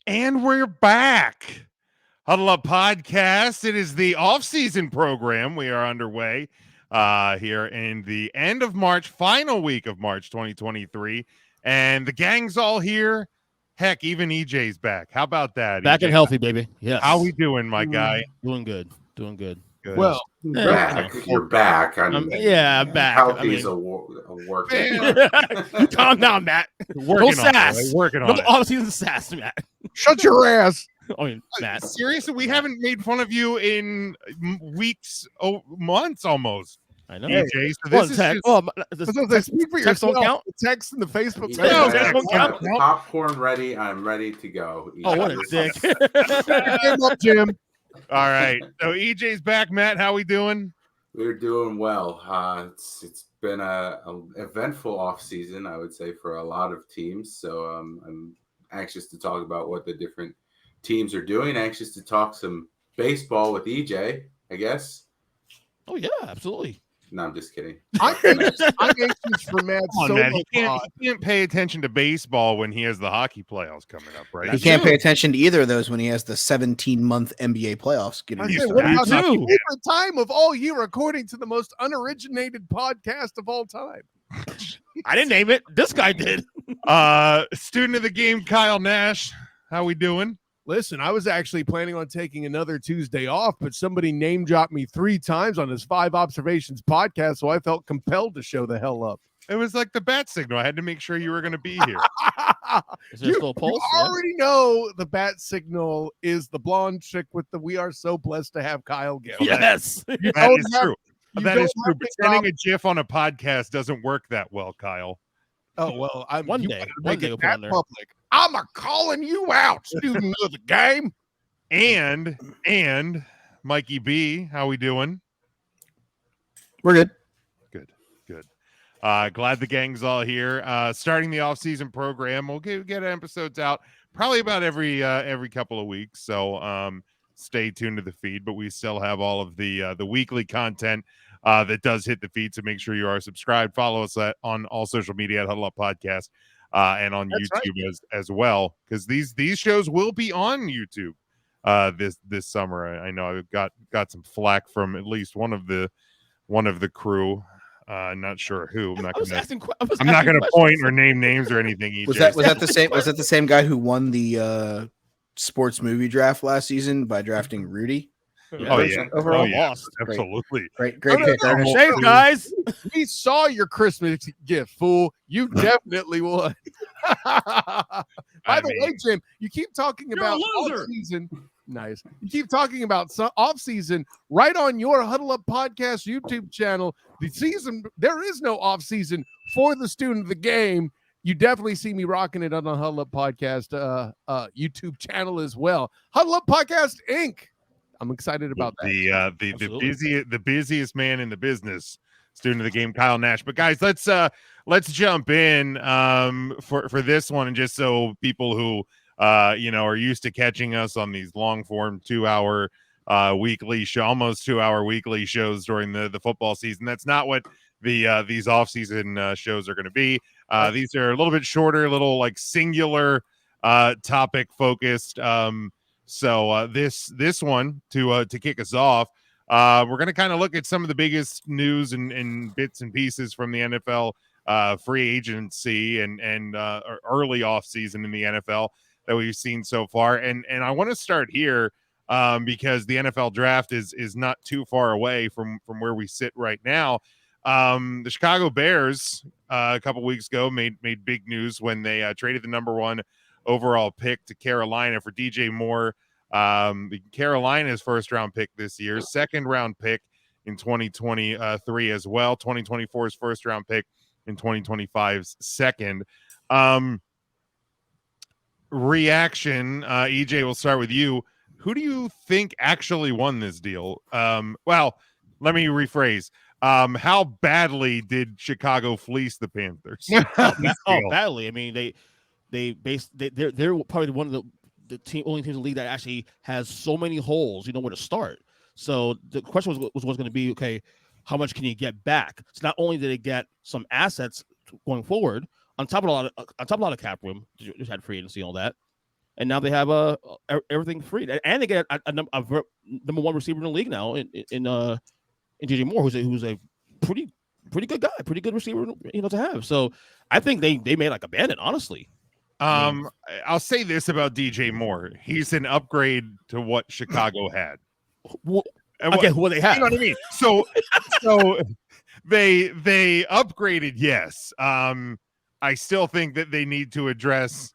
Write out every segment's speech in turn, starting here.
And we're back. Huddle Up Podcast. It is the off-season program. We are underway here in the end of March, final week of March 2023. And the gang's all here. Heck, even EJ's back. How about that? Back EJ? and healthy, baby. Yes. How we doing, my guy? Doing good. Doing good. Good. Well, back. You're back. I'm back. Healthy is a work. You calm down, Matt. Working No on sass. it. Working No on it. off-season sass, Matt. shut your ass. I mean, Matt. Seriously, we haven't made fun of you in weeks, months almost. I know. EJ, so this is just, Speak for text don't yourself. count? The text in the Facebook. No, Yeah, that's one count. popcorn ready. I'm ready to go. Oh, what a dick. Game up, Jim. all right. So EJ's back. Matt, how we doing? We're doing well. It's been a eventful off season, I would say, for a lot of teams. So I'm anxious to talk about what the different teams are doing. Anxious to talk some baseball with EJ, I guess. Oh, yeah, absolutely. No, I'm just kidding. I'm anxious for Matt Come on, so Matt. much. He can't pay attention to baseball when he has the hockey playoffs coming up, right? He can't pay attention to either of those when he has the 17-month NBA playoffs. I You said, said what about that the too. favorite time of all year, according to the most unoriginated podcast of all time? I didn't name it. This guy did. Student of the game, Kyle Nash. How we doing? Listen, I was actually planning on taking another Tuesday off, but somebody name dropped me 3 times on his 5 Observations podcast, so I felt compelled to show the hell up. It was like the bat signal. I had to make sure you were going to be here. Is there still a pulse? You already know the bat signal is the blonde chick with the "We are so blessed to have Kyle Gill." Yes. That don't is have- true. you That don't is true. have to Pretending drop- a GIF on a podcast doesn't work that well, Kyle. Oh well, I'm One you day. better One make day it we'll put that on there. public. I'm a calling you out, student of the game. And Mikey B, how we doing? We're good. Good. Glad the gang's all here. Starting the off-season program. We'll get episodes out probably about every couple of weeks. So stay tuned to the feed. But we still have all of the weekly content that does hit the feed. So make sure you are subscribed. Follow us on all social media at Huddle Up Podcast and on That's YouTube as well. Because these shows will be on YouTube this summer. I know I've got some flack from at least one of the crew. Not sure who. I'm not gonna point or name names or anything. EJ. Was that the same? Was that the same guy who won the sports movie draft last season by drafting Rudy? Oh yeah, Overall, lost. Absolutely. great No, pick. no, Ernest. Shame, guys. We saw your Christmas gift, fool. You definitely won. By the way, Jim, you keep talking about off-season. Nice. You keep talking about off-season right on your Huddle Up Podcast YouTube channel. The season, there is no off-season for the student of the game. You definitely see me rocking it on the Huddle Up Podcast YouTube channel as well. Huddle Up Podcast Inc. I'm excited about that. The busiest man in the business, student of the game, Kyle Nash. But guys, let's jump in for this one, and just so people who are used to catching us on these long form 2-hour weekly show, almost 2-hour weekly shows during the football season. That's not what these off season shows are going to be. These are a little bit shorter, little like singular topic focused. So this one to kick us off, we're going to kind of look at some of the biggest news and bits and pieces from the NFL free agency and early off season in the NFL that we've seen so far. And I want to start here because the NFL draft is not too far away from where we sit right now. The Chicago Bears a couple weeks ago made big news when they traded the number 1 overall pick to Carolina for DJ Moore. Carolina's first round pick this year, second round pick in 2023 as well, 2024's first round pick in 2025's second. Reaction, EJ, we'll start with you. Who do you think actually won this deal? Well, let me rephrase. How badly did Chicago fleece the Panthers? Badly. I mean, they're probably one of the only teams in the league that actually has so many holes. You know where to start. So the question was going to be, okay, how much can you get back? So not only did they get some assets going forward, on top of a lot of cap room, just had free agency and all that, and now they have everything free, and they get a number one receiver in the league now in DJ Moore, who's a pretty good guy, pretty good receiver, to have. So I think they made like a bandit, honestly. I'll say this about DJ Moore: he's an upgrade to what Chicago had. Well, again, what they have, you know what I mean? So they upgraded, yes. I still think that they need to address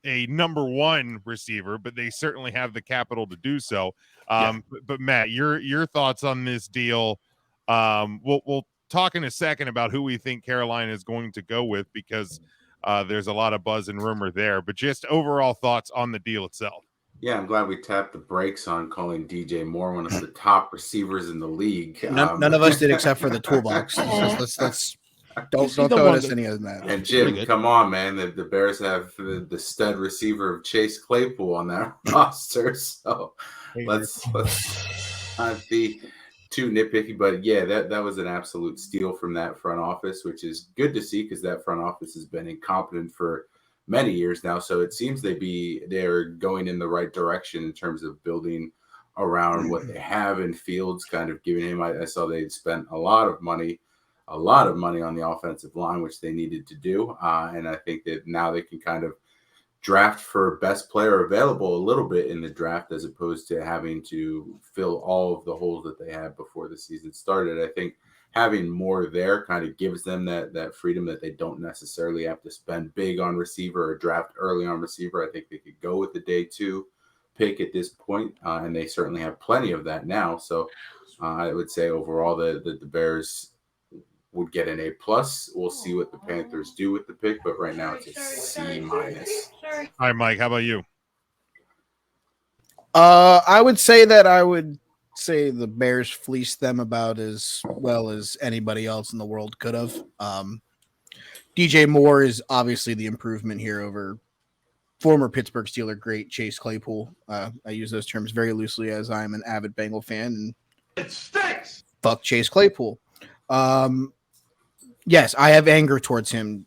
a number one receiver, but they certainly have the capital to do so. But Matt, your thoughts on this deal? We'll talk in a second about who we think Carolina is going to go with, because there's a lot of buzz and rumor there. But just overall thoughts on the deal itself. Yeah, I'm glad we tapped the brakes on calling DJ Moore one of the top receivers in the league. None of us did, except for the toolbox. Let's don't throw us any of that. And Jim, come on, man. The Bears have the stud receiver of Chase Claypool on that roster. So let's not be too nitpicky. But yeah, that was an absolute steal from that front office, which is good to see, because that front office has been incompetent for many years now. So it seems they're going in the right direction in terms of building around what they have in Fields, kind of giving him. I saw they spent a lot of money on the offensive line, which they needed to do. And I think that now they can kind of draft for best player available a little bit in the draft, as opposed to having to fill all of the holes that they had before the season started. I think having more there kind of gives them that freedom that they don't necessarily have to spend big on receiver or draft early on receiver. I think they could go with the day 2 pick at this point, and they certainly have plenty of that now. So I would say overall the Bears would get an A+. We'll see what the Panthers do with the pick, but right now it's a C-. All right, Mike, how about you? I would say the Bears fleeced them about as well as anybody else in the world could have. DJ Moore is obviously the improvement here over former Pittsburgh Steeler great Chase Claypool. I use those terms very loosely, as I'm an avid Bengal fan. And it stinks. Fuck Chase Claypool. Yes, I have anger towards him,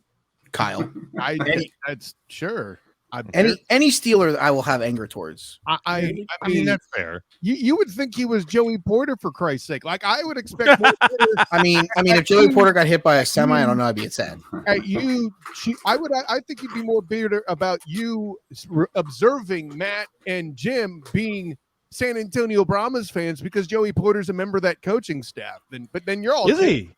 Kyle. That's sure. Any Steeler I will have anger towards. I mean, that's fair. You would think he was Joey Porter, for Christ's sake. Like, I would expect more. I mean, if Joey Porter got hit by a semi, I don't know, I'd be sad. I think you'd be more bitter about you observing Matt and Jim being San Antonio Brahmas fans because Joey Porter's a member of that coaching staff. But then you're all is he?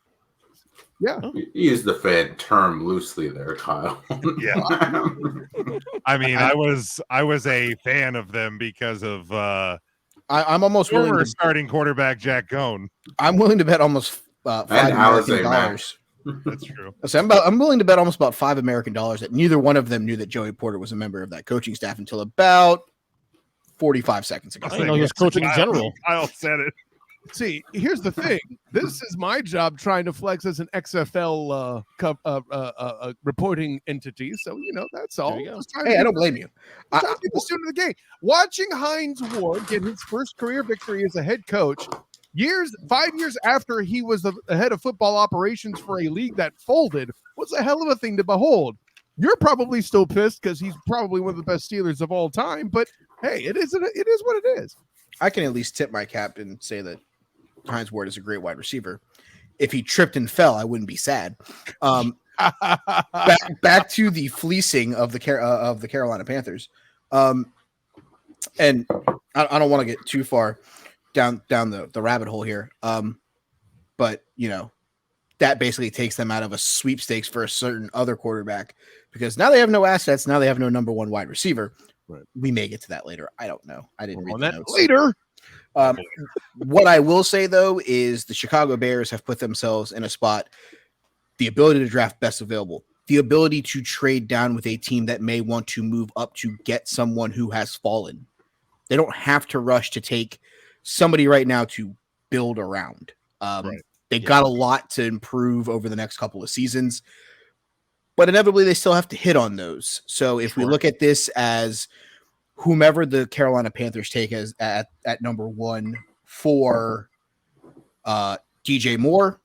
Yeah, you use the Fed term loosely there, Kyle. Yeah, I mean, I was a fan of them because of I'm almost willing to starting quarterback Jack Cohn. I'm willing to bet almost $5 American. That's true. So I'm willing to bet almost about $5 American that neither one of them knew that Joey Porter was a member of that coaching staff until about 45 seconds ago. I didn't know he was coaching in general. Kyle said it. See, here's the thing. This is my job trying to flex as an XFL reporting entity. So, that's all. Hey, I don't blame you. I'm trying to be the student of the game. Watching Hines Ward get his first career victory as a head coach 5 years after he was the head of football operations for a league that folded was a hell of a thing to behold. You're probably still pissed because he's probably one of the best Steelers of all time. But, hey, it is what it is. I can at least tip my cap and say that Hines Ward is a great wide receiver. If he tripped and fell, I wouldn't be sad. Back to the fleecing of the Carolina Panthers, and I don't want to get too far down the rabbit hole here. But that basically takes them out of a sweepstakes for a certain other quarterback, because now they have no assets. Now they have no number one wide receiver. Right. We may get to that later. I don't know. I didn't read that notes. later. What I will say, though, is the Chicago Bears have put themselves in a spot, the ability to draft best available, the ability to trade down with a team that may want to move up to get someone who has fallen. They don't have to rush to take somebody right now to build around. They got a lot to improve over the next couple of seasons, but inevitably they still have to hit on those. So if we look at this as whomever the Carolina Panthers take as at number 1 for DJ Moore,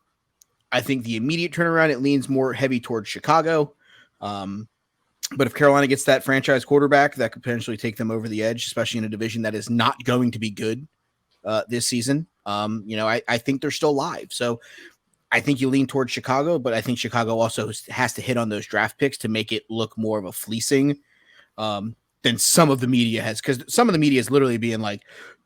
I think the immediate turnaround, it leans more heavy towards Chicago. But if Carolina gets that franchise quarterback, that could potentially take them over the edge, especially in a division that is not going to be good this season. I think they're still live. So I think you lean towards Chicago, but I think Chicago also has to hit on those draft picks to make it look more of a fleecing than some of the media has. Because some of the media is literally being like,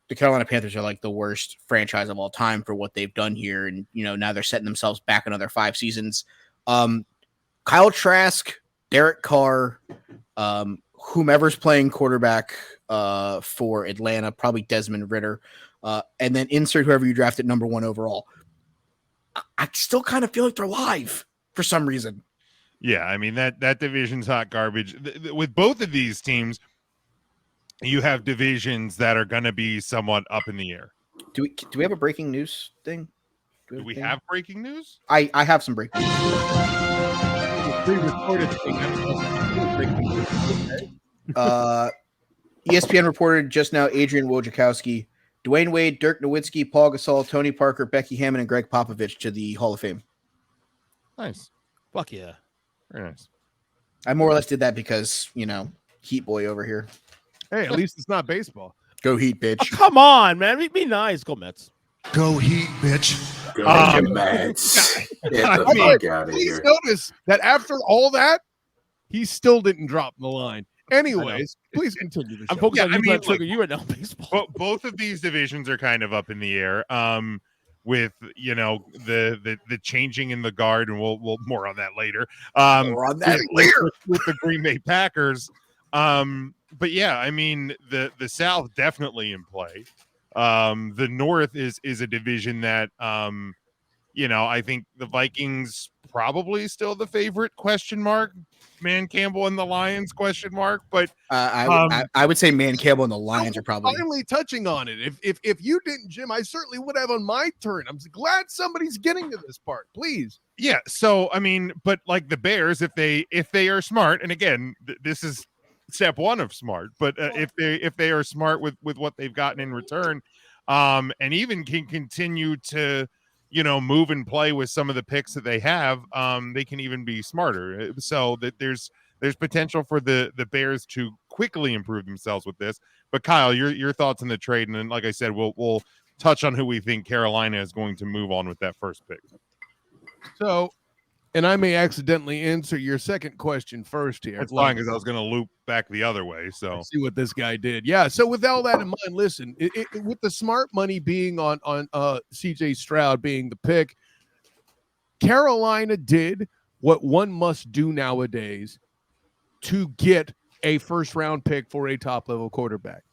the Carolina Panthers are like the worst franchise of all time for what they've done here. And, now they're setting themselves back another 5 seasons. Kyle Trask, Derek Carr, whomever's playing quarterback for Atlanta, probably Desmond Ridder, and then insert whoever you drafted number 1 overall. I still kind of feel like they're live for some reason. Yeah, I mean that division's hot garbage. With both of these teams, you have divisions that are going to be somewhat up in the air. Do we have a breaking news thing? Do we have breaking news? I have some breaking news. ESPN reported just now Adrian Wojciechowski, Dwayne Wade, Dirk Nowitzki, Paul Gasol, Tony Parker, Becky Hammond, and Greg Popovich to the Hall of Fame. Nice. Fuck yeah. Very nice. I more or less did that because, Heat boy over here. Hey, at least it's not baseball. Go Heat, bitch. Oh, come on, man. Be nice. Go Mets. Go Heat, bitch. Go Mets. Get the fuck out of Please here. notice that after all that, he still didn't drop the line. Anyways, please continue. I'm focused on you, look, trigger you right now. Baseball. Both of these divisions are kind of up in the air. With the changing in the guard, and we'll more on that later. More on that later with the Green Bay Packers. But yeah, I mean the South definitely in play. The North is a division that I think the Vikings probably still the favorite ? Man Campbell and the Lions ? But I would say Man Campbell and the Lions are probably finally touching on it. If you didn't, Jim, I certainly would have on my turn. I'm glad somebody's getting to this part. Please. Yeah. So I mean, but like the Bears, if they are smart, and again, this is step 1 of smart, but if they are smart with what they've gotten in return, and even can continue to move and play with some of the picks that they have, they can even be smarter. So that there's potential for the Bears to quickly improve themselves with this. But Kyle, your thoughts on the trade, and then like I said, we'll touch on who we think Carolina is going to move on with that first pick. So, and I may accidentally answer your second question first here. That's fine, because I was going to loop back the other way. So let's see what this guy did. Yeah. So with all that in mind, listen, with the smart money being on CJ Stroud being the pick, Carolina did what one must do nowadays to get a first round pick for a top level quarterback.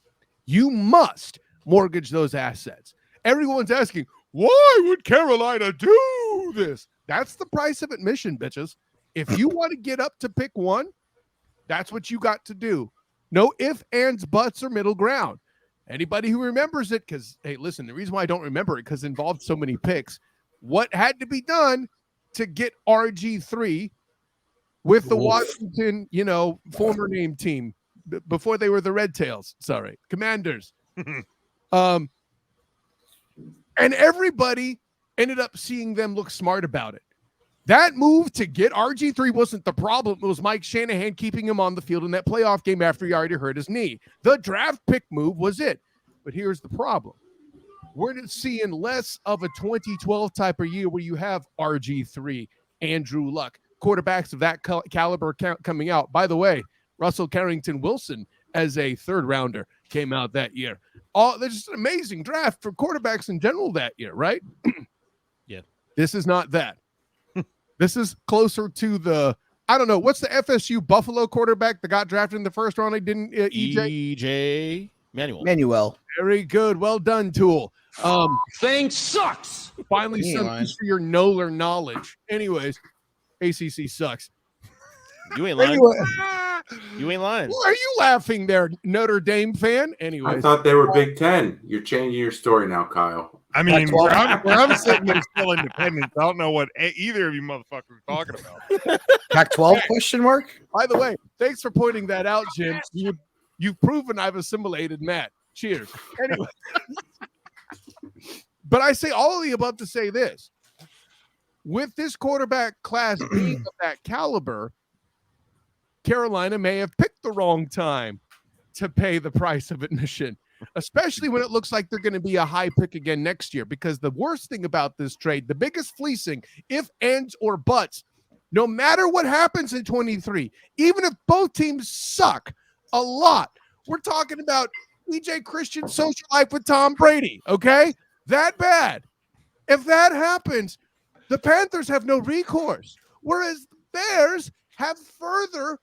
You must mortgage those assets. Everyone's asking, why would Carolina do this? That's the price of admission, bitches. If you want to get up to pick 1, that's what you got to do. No ifs, ands, buts, or middle ground. Anybody who remembers it, because, hey, listen, the reason why I don't remember it because it involved so many picks. What had to be done to get RG3 with the Washington, former name team before they were the Red Tails? Sorry, Commanders. And everybody ended up seeing them look smart about it. That move to get RG3 wasn't the problem. It was Mike Shanahan keeping him on the field in that playoff game after he already hurt his knee. The draft pick move was it. But here's the problem. We're seeing less of a 2012 type of year where you have RG3, Andrew Luck, quarterbacks of that caliber coming out. By the way, Russell Carrington Wilson as a third rounder came out that year. There's just an amazing draft for quarterbacks in general that year, right? Yeah. This is not that. This is closer to the, I don't know, what's the FSU Buffalo quarterback that got drafted in the first round? They didn't, EJ Manuel. Very good. Well done, Tool. Thing sucks. Finally, some use for your Nolar knowledge. Anyways, ACC sucks. You ain't lying. Anyway, you ain't lying. why are you laughing there, Notre Dame fan? Anyways, I thought they were Big Ten. You're changing your story now, Kyle. I mean, where I'm sitting is still independent. I don't know what either of you motherfuckers are talking about. Pac-12 question mark? By the way, thanks for pointing that out, Jim. You've proven I've assimilated Matt. Cheers. Anyway, but I say all of the above to say this. With this quarterback class being of that caliber, Carolina may have picked the wrong time to pay the price of admission, especially when it looks like they're going to be a high pick again next year. Because the worst thing about this trade, the biggest fleecing, if ands or buts, no matter what happens in 23, even if both teams suck a lot, we're talking about DJ Christian's social life with Tom Brady, okay? That bad. If that happens, the Panthers have no recourse, whereas the Bears have further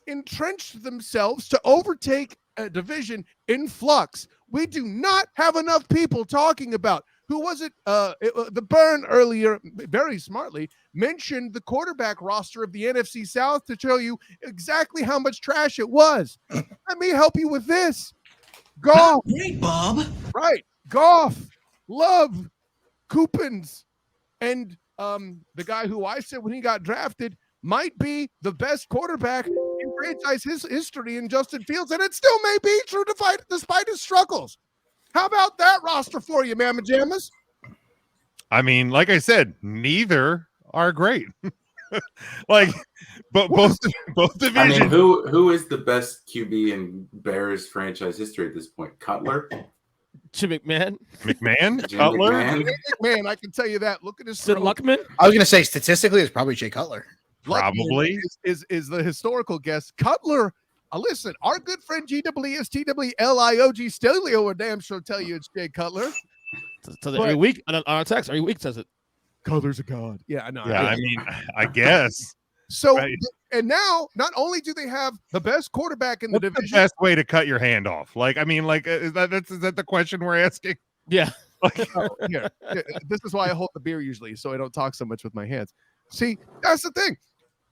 entrenched themselves to overtake a division in flux. We do not have enough people talking about who was it? The Burn earlier, very smartly, mentioned the quarterback roster of the NFC South to show you exactly how much trash it was. Let me help you with this. Goff. Great, Bob. Right. Goff, Love, Coopins, and the guy who I said when he got drafted might be the best quarterback in franchise history in Justin Fields, and it still may be true despite his struggles. How about that roster for you, Mamma Jammas? I mean, like I said, neither are great. Like, but both divisions. I mean, who is the best QB in Bears franchise history at this point? Cutler? Jim McMahon. Jim Cutler? McMahon? Man, I can tell you that. Look at his Sid Luckman. I was going to say statistically, it's probably Jay Cutler. Probably. is the historical guest. Cutler, listen, our good friend GWSTWLIOG Stelio will damn sure tell you it's Jay Cutler. So every week on our text, every week says it. Cutler's a god. Yeah, I know. Yeah, I mean, I guess. So, Right. and now, not only do they have the best quarterback in the What's the division, best way to cut your hand off? Like, I mean, like, is that the question we're asking? Yeah. here, this is why I hold the beer usually, so I don't talk so much with my hands. See, that's the thing.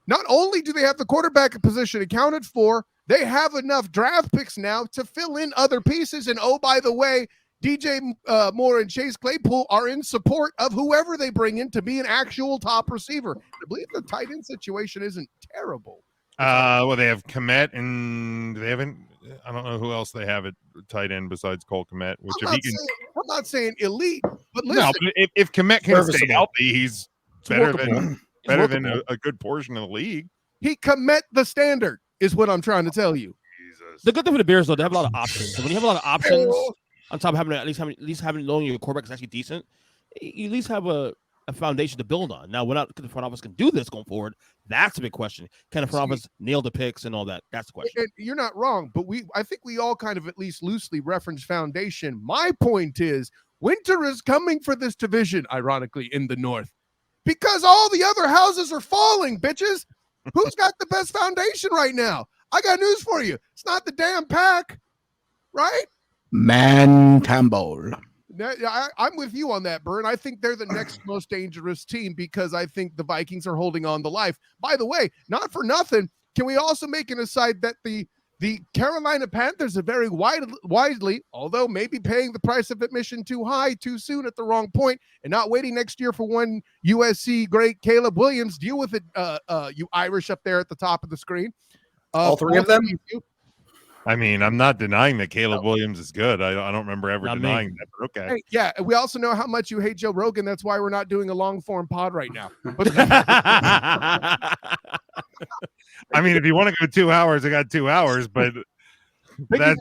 Not only do they have the quarterback position accounted for, they have enough draft picks now to fill in other pieces. And oh, by the way, DJ Moore and Chase Claypool are in support of whoever they bring in to be an actual top receiver. I believe the tight end situation isn't terrible. Well, they have Kmet, and they haven't. I don't know who else they have at tight end besides Cole Kmet. Which I'm not saying elite, but listen, no, but if Kmet can stay Serviceable. healthy, he's better than workable. a good portion of the league. he commit the standard is what I'm trying to tell you. Jesus. The good thing for the Bears, though, they have a lot of options. So when you have a lot of options, on top of having at least having knowing your quarterback is actually decent, you at least have a foundation to build on. Now, without the front office can do this going forward, that's a big question. Can the front office nail the picks and all that? That's the question. And you're not wrong, but I think we all kind of at least loosely reference foundation. My point is, winter is coming for this division, ironically, in the North, because all the other houses are falling, bitches. Who's got the best foundation right now? I got news for you. It's not the damn Pack, right? Man Campbell. I'm with you on that, Bern. I think they're the next most dangerous team because I think the Vikings are holding on to life. By the way, not for nothing, can we also make an aside that the Carolina Panthers are very widely, although maybe paying the price of admission too high, too soon at the wrong point, and not waiting next year for one USC great Caleb Williams. Deal with it, you Irish up there at the top of the screen. All three of them? I mean, I'm not denying that Caleb Williams is good. I don't remember ever denying that, but okay. Hey, yeah, we also know how much you hate Joe Rogan. That's why we're not doing a long form pod right now. But I mean, if you want to go 2 hours, I got 2 hours, but that's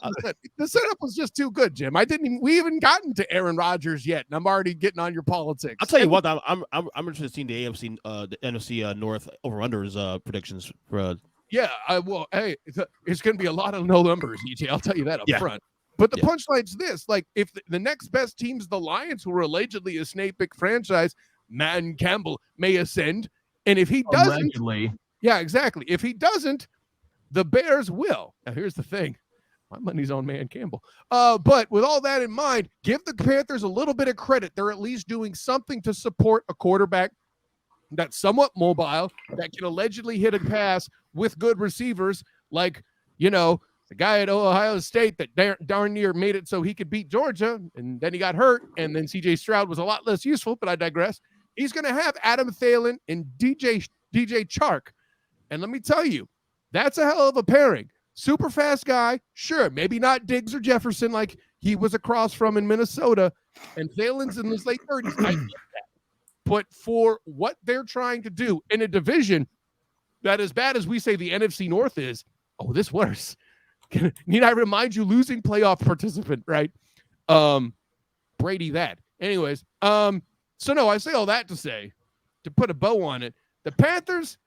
the setup was just too good, Jim. We haven't gotten to Aaron Rodgers yet, and I'm already getting on your politics. I'll tell you what, I'm interested in seeing the AFC, the NFC North over-unders predictions for. Yeah, hey, it's going to be a lot of no numbers, EJ. I'll tell you that up front. But the punchline's this: like, if the next best team's the Lions, who are allegedly a snake pick franchise, Man Campbell may ascend, and if he doesn't, allegedly. Yeah, exactly. If he doesn't, the Bears will. Now, here's the thing: my money's on Man Campbell. But with all that in mind, give the Panthers a little bit of credit. They're at least doing something to support a quarterback that's somewhat mobile, that can allegedly hit a pass with good receivers, like, the guy at Ohio State that darn near made it so he could beat Georgia, and then he got hurt, and then C.J. Stroud was a lot less useful, but I digress. He's going to have Adam Thielen and DJ Chark, and let me tell you, that's a hell of a pairing. Super fast guy, sure, maybe not Diggs or Jefferson like he was across from in Minnesota, and Thielen's in his late 30s. I get that. But for what they're trying to do in a division that as bad as we say the NFC North is, this worse. Need I remind you, losing playoff participant, right? Brady that. Anyways, so no, I say all that to say, to put a bow on it, the Panthers,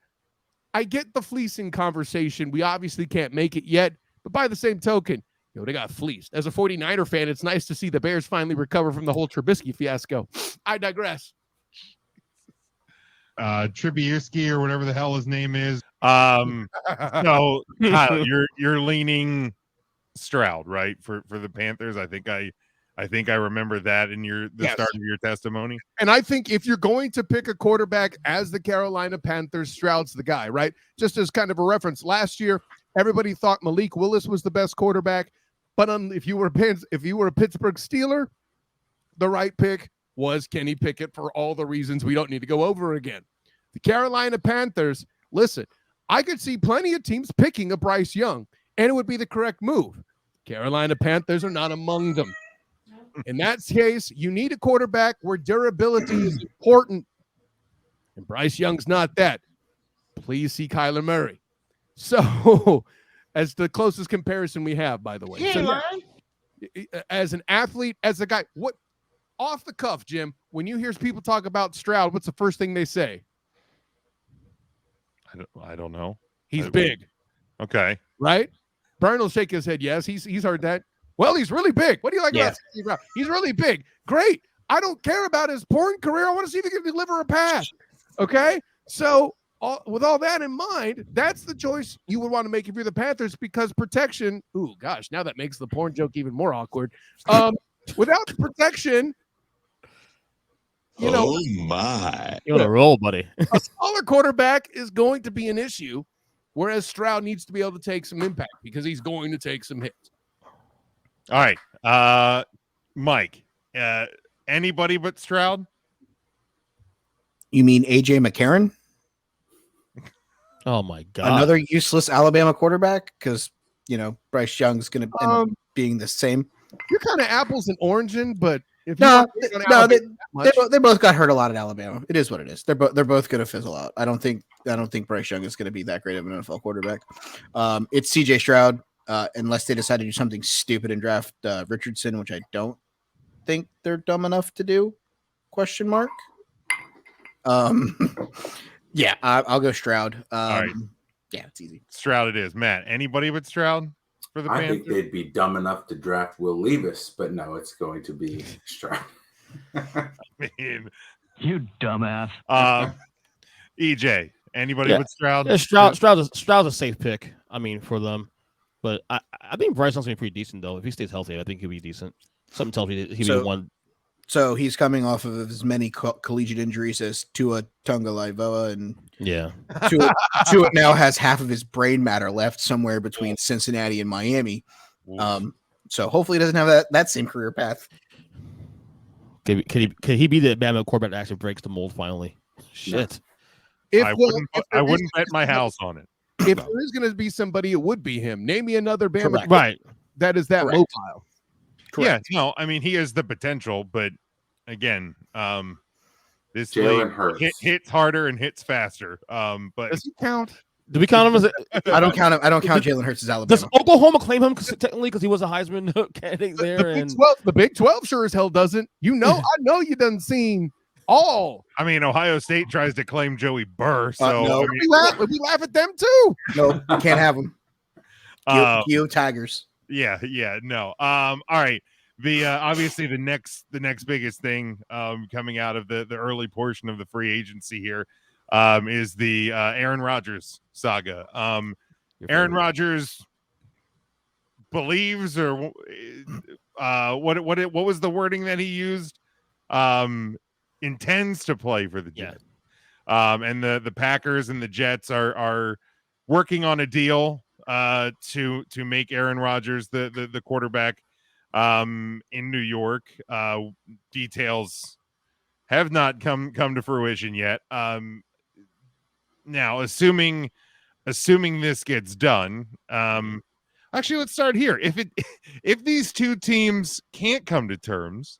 I get the fleecing conversation. We obviously can't make it yet, but by the same token, they got fleeced. As a 49er fan, it's nice to see the Bears finally recover from the whole Trubisky fiasco. I digress. Trubisky or whatever the hell his name is. So Kyle, you're leaning Stroud, right? For the Panthers. I think I remember that in the start of your testimony. And I think if you're going to pick a quarterback as the Carolina Panthers, Stroud's the guy, right? Just as kind of a reference, last year everybody thought Malik Willis was the best quarterback, but if you were a Pittsburgh Steeler, the right pick was Kenny Pickett for all the reasons we don't need to go over again. The Carolina Panthers, listen, I could see plenty of teams picking a Bryce Young, and it would be the correct move. Carolina Panthers are not among them. In that case, you need a quarterback where durability is important, and Bryce Young's not that. Please see Kyler Murray. So, as the closest comparison we have, by the way. As an athlete, as a guy, what off the cuff, Jim, when you hear people talk about Stroud, what's the first thing they say? I don't know. He's big. Okay. Right? Byrne will shake his head. Yes, he's heard that. Well, he's really big. What do you like about Steve Stroud? He's really big. Great. I don't care about his porn career. I want to see if he can deliver a pass. Okay? So, with all that in mind, that's the choice you would want to make if you're the Panthers, because protection, ooh, gosh, now that makes the porn joke even more awkward. Without protection, oh my. You're on a roll, buddy. A smaller quarterback is going to be an issue, whereas Stroud needs to be able to take some impact because he's going to take some hits. All right. Mike, anybody but Stroud? You mean AJ McCarron? Oh my God. Another useless Alabama quarterback? Because, Bryce Young's going to end up being the same. You're kind of apples and oranges, but if they both got hurt a lot at Alabama. It is what it is. They're both going to fizzle out. I don't think Bryce Young is going to be that great of an NFL quarterback. It's CJ Stroud, unless they decide to do something stupid and draft Richardson, which I don't think they're dumb enough to do. ? Yeah, I'll go Stroud. All right. Yeah, it's easy. Stroud it is. Matt, anybody but Stroud for the Panthers? I think they'd be dumb enough to draft Will Levis, but no, it's going to be Stroud. I mean, You dumbass. EJ, anybody but Stroud? Yeah, Stroud's a safe pick. I mean, for them. But I think Bryce Young's going to be pretty decent, though. If he stays healthy, I think he'll be decent. Something tells me he'll be one. So he's coming off of as many collegiate injuries as Tua Tagovailoa, and Tua now has half of his brain matter left somewhere between Cincinnati and Miami. So hopefully he doesn't have that same career path. Could he be the Bama quarterback that actually breaks the mold finally? Shit. I wouldn't bet my house on it. If there is going to be somebody, it would be him. Name me another Bama right that is that Correct. mobile. Correct. Yeah, no, I mean he has the potential, but again, this Jalen Hurts hits harder and hits faster. But Does he count? Do we count him as? I don't count him. I don't count Jalen Hurts as Alabama. Does Oklahoma claim him technically because he was a Heisman candidate there? The Big 12 sure as hell doesn't. I know you done seen all. I mean, Ohio State tries to claim Joey Burr, so no. I mean, we laugh at them too. No, can't have them. Geo Tigers. Yeah, no. All right. The obviously the next biggest thing coming out of the early portion of the free agency here is the Aaron Rodgers saga. Aaron Rodgers believes, or what was the wording that he used? Intends to play for the Jets. And the Packers and the Jets are working on a deal to make Aaron Rodgers the quarterback in New York. Details have not come to fruition yet. Now, assuming this gets done, actually, let's start here. If these two teams can't come to terms,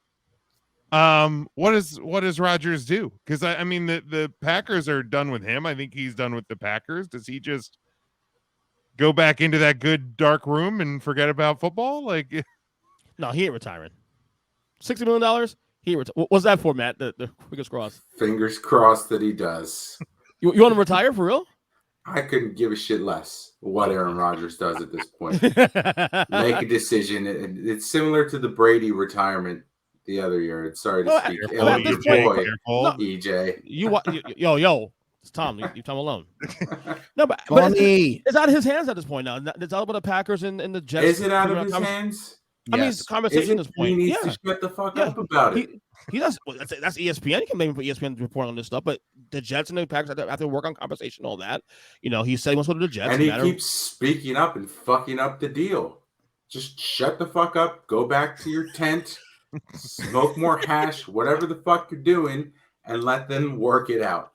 What does Rodgers do? Because I mean the Packers are done with him. I think he's done with the Packers. Does he just go back into that good dark room and forget about football? Like, No, he ain't retiring. $60 million. What's that for, Matt? The quickest cross. Fingers crossed that he does. You want to retire for real? I couldn't give a shit less what Aaron Rodgers does at this point. Make a decision. It's similar to the Brady retirement the other year. Sorry to speak ill of your boy, EJ. Yo, it's Tom. You Tom alone. No, but it's out of his hands at this point now. It's all about the Packers and the Jets. Is it out of his hands? I mean, it's a conversation at this point. He needs to shut the fuck up about it. He does. Well, that's ESPN. He can maybe put ESPN to report on this stuff, but the Jets and the Packers have to work on compensation and all that. You know, he said he wants to go to the Jets. And he keeps speaking up and fucking up the deal. Just shut the fuck up. Go back to your tent. Smoke more hash, whatever the fuck you're doing, and let them work it out.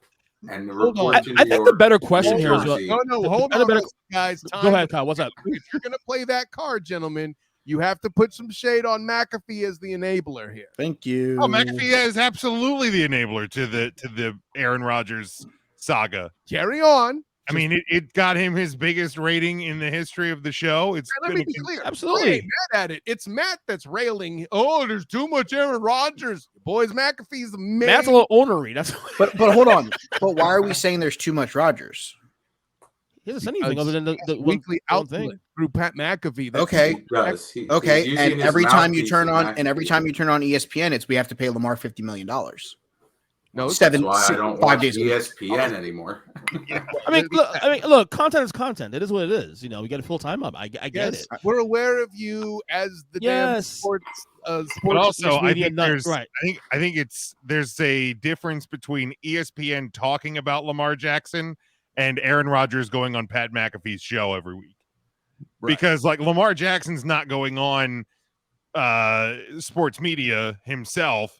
And I think the better question here is hold on, guys. Go ahead, Kyle. What's up? If you're gonna play that card, gentlemen, you have to put some shade on McAfee as the enabler here. Thank you. Oh, McAfee is absolutely the enabler to the Aaron Rodgers saga. Carry on. I mean, it got him his biggest rating in the history of the show. Let me be clear. Absolutely. I ain't mad at it. It's Matt that's railing. Oh, there's too much Aaron Rodgers. Boys, McAfee's the man. Matt's a little ornery. That's but hold on. But why are we saying there's too much Rodgers? He doesn't say anything other than the weekly outlet thing through Pat McAfee. Okay. Okay. And every time you turn on ESPN, we have to pay Lamar $50 million. No, that's why I don't watch ESPN anymore. I mean, look, content is content. It is what it is. You know, we got to full time up. I get it. We're aware of you as the damn sports. But also, I think right. I think there's a difference between ESPN talking about Lamar Jackson and Aaron Rodgers going on Pat McAfee's show every week. Right. Because like Lamar Jackson's not going on sports media himself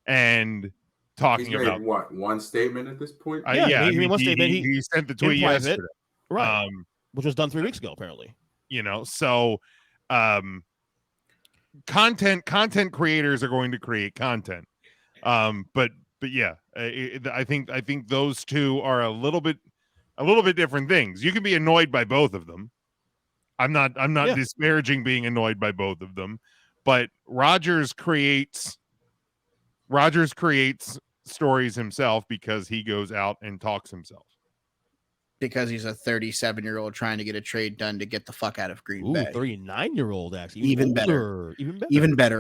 and talking about one statement at this point. He made one statement. He sent the tweet yesterday, right? Which was done 3 weeks ago, apparently. You know, so content creators are going to create content, but yeah, I think those two are a little bit different things. You can be annoyed by both of them. I'm not disparaging being annoyed by both of them, but Rodgers creates stories himself because he goes out and talks himself. Because he's a 37-year-old trying to get a trade done to get the fuck out of Green Bay. 39-year-old, actually. Even better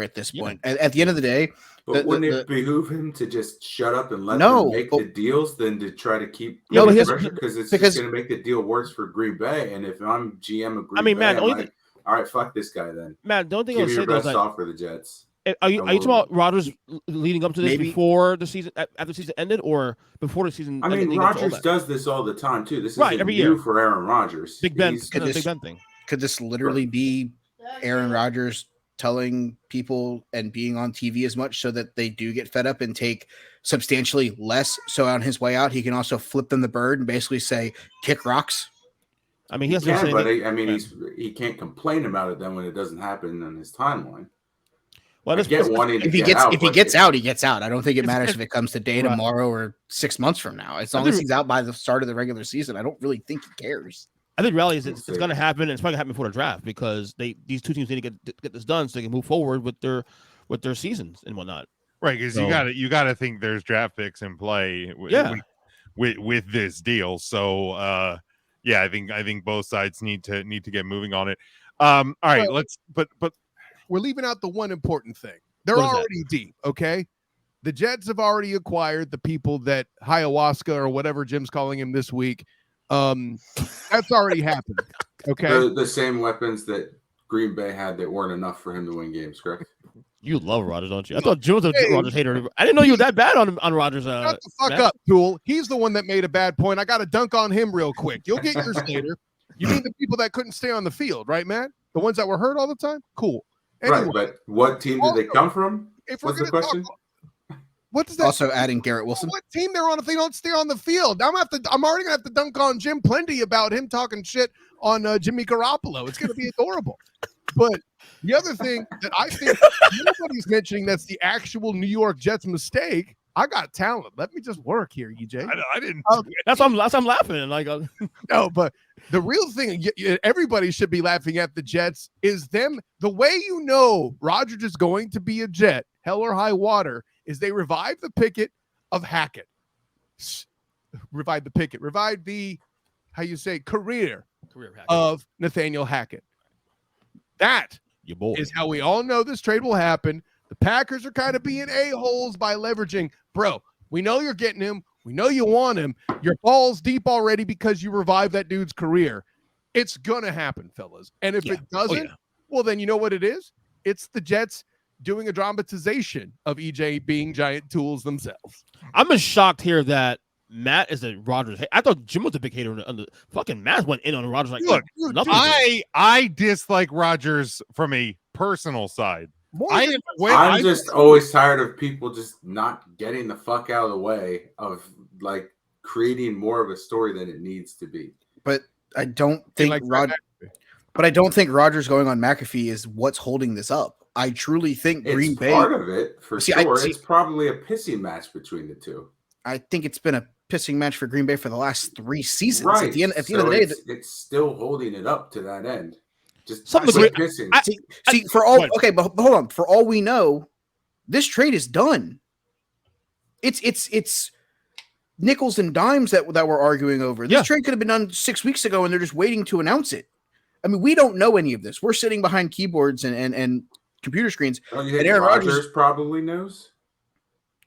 at this point. At the end of the day. But wouldn't it behoove him to just shut up and let them make the deals than to try to keep pressure? Because it's just going to make the deal worse for Green Bay. And if I'm GM of Green Bay, I'm like, all right, fuck this guy then. Man, don't think give me your best offer the Jets. Are you talking about Rodgers leading up to this before the season, after the season ended, or before the season? I mean, Rodgers does this all the time too. This is every year for Aaron Rodgers. Big Ben thing. Could this literally be Aaron Rodgers telling people and being on TV as much so that they do get fed up and take substantially less? So on his way out, he can also flip them the bird and basically say, "Kick rocks." I mean, he can't complain about it then when it doesn't happen on his timeline. Well, if he gets out, he gets out. I don't think it matters if it comes today, tomorrow, or 6 months from now. As long as he's out by the start of the regular season, I don't really think he cares. I think reality is it's going to happen, and it's probably going to happen before the draft because these two teams need to get this done so they can move forward with their seasons and whatnot. Right, because you got to think there's draft picks in play. With this deal. So I think both sides need to get moving on it. All right, but we're leaving out the one important thing. They're already deep, okay? The Jets have already acquired the people that ayahuasca or whatever Jim's calling him this week. That's already happened, okay? The same weapons that Green Bay had that weren't enough for him to win games, correct? You love Rodgers, don't you? I thought Jim was a Rodgers hater. I didn't know you were that bad on Rodgers. Shut the fuck up, Tool. He's the one that made a bad point. I got to dunk on him real quick. You'll get yours later. You mean the people that couldn't stay on the field, right, man? The ones that were hurt all the time? Cool. Anyway, right, but what team did they come from? What's the question? What does that? Also adding Garrett Wilson. What team they're on if they don't stay on the field? I'm already gonna have to dunk on Jim plenty about him talking shit on Jimmy Garoppolo. It's gonna be adorable. But The other thing that I think nobody's mentioning that's the actual New York Jets mistake. I got talent. Let me just work here, EJ. I didn't. That's why I'm laughing. Like, No, but the real thing everybody should be laughing at the Jets is them. The way you know Rodgers is going to be a Jet, hell or high water, is they revive the Pickett of Hackett. Revive the career of Nathaniel Hackett. That your boy is how we all know this trade will happen. The Packers are kind of being a-holes by leveraging. Bro, we know you're getting him. We know you want him. Your ball's deep already because you revived that dude's career. It's going to happen, fellas. And if it doesn't, well, then you know what it is? It's the Jets doing a dramatization of EJ being giant tools themselves. I'm just shocked here that Matt is a Rodgers. I thought Jim was a big hater on the fucking Matt went in on Rodgers. Like, look, nothing. I dislike Rodgers from a personal side. I'm just always tired of people just not getting the fuck out of the way of like creating more of a story than it needs to be. But I don't think Rodgers going on McAfee is what's holding this up. I truly think Green Bay part of it for sure. It's probably a pissing match between the two. I think it's been a pissing match for Green Bay for the last 3 seasons. Right. At the end of the day, it's still holding it up to that end. Just pissing. But hold on. For all we know, this trade is done. It's nickels and dimes that we're arguing over. This trade could have been done 6 weeks ago, and they're just waiting to announce it. I mean, we don't know any of this. We're sitting behind keyboards and computer screens. And Aaron Rodgers probably knows.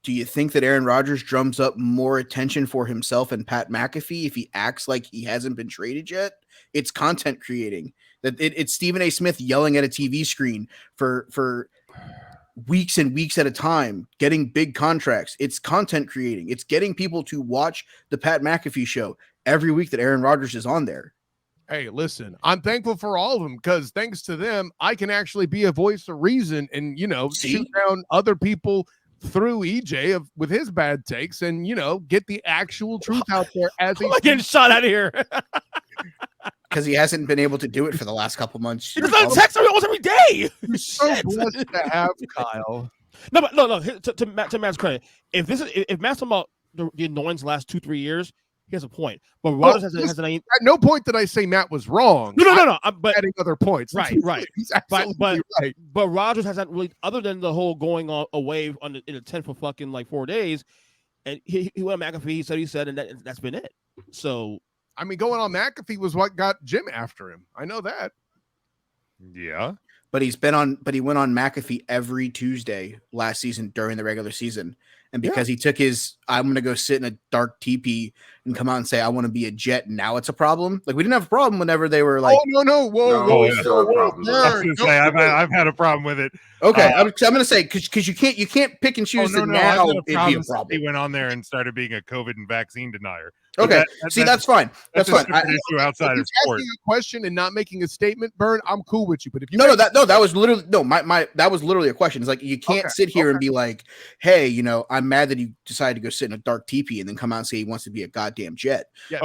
Do you think that Aaron Rodgers drums up more attention for himself and Pat McAfee if he acts like he hasn't been traded yet? It's content creating. It's Stephen A. Smith yelling at a TV screen for weeks and weeks at a time, getting big contracts. It's content creating. It's getting people to watch the Pat McAfee show every week that Aaron Rodgers is on there. Hey, listen, I'm thankful for all of them because thanks to them, I can actually be a voice of reason and, shoot down other people through EJ with his bad takes and, get the actual truth out there as he's getting shot out of here. Because he hasn't been able to do it for the last couple months. He doesn't text me almost every day. You're so blessed to have Kyle. No. To Matt's credit, if Matt's talking about the annoyance the last 2-3 years, he has a point. But Rodgers has an at no point did I say Matt was wrong. No. But adding other points. Right. He's absolutely right. But Rodgers hasn't really, other than the whole going away in a tent for fucking like 4 days, and he went on McAfee. He said, and that's been it. So. I mean, going on McAfee was what got Jim after him. I know that. Yeah. But he went on McAfee every Tuesday last season during the regular season. And because he took I'm going to go sit in a dark teepee and come out and say, I want to be a Jet. Now it's a problem. Like we didn't have a problem whenever they were like, oh, no. Whoa. I've had a problem with it. Okay. I'm going to say, cause you can't pick and choose now it'd be a problem. He went on there and started being a COVID and vaccine denier. Okay. That's fine. That's fine. An issue outside of sport. Asking a question and not making a statement, Burn, I'm cool with you. But if you that was literally that was literally a question. It's like you can't sit here and be like, hey, I'm mad that he decided to go sit in a dark teepee and then come out and say he wants to be a goddamn Jet. You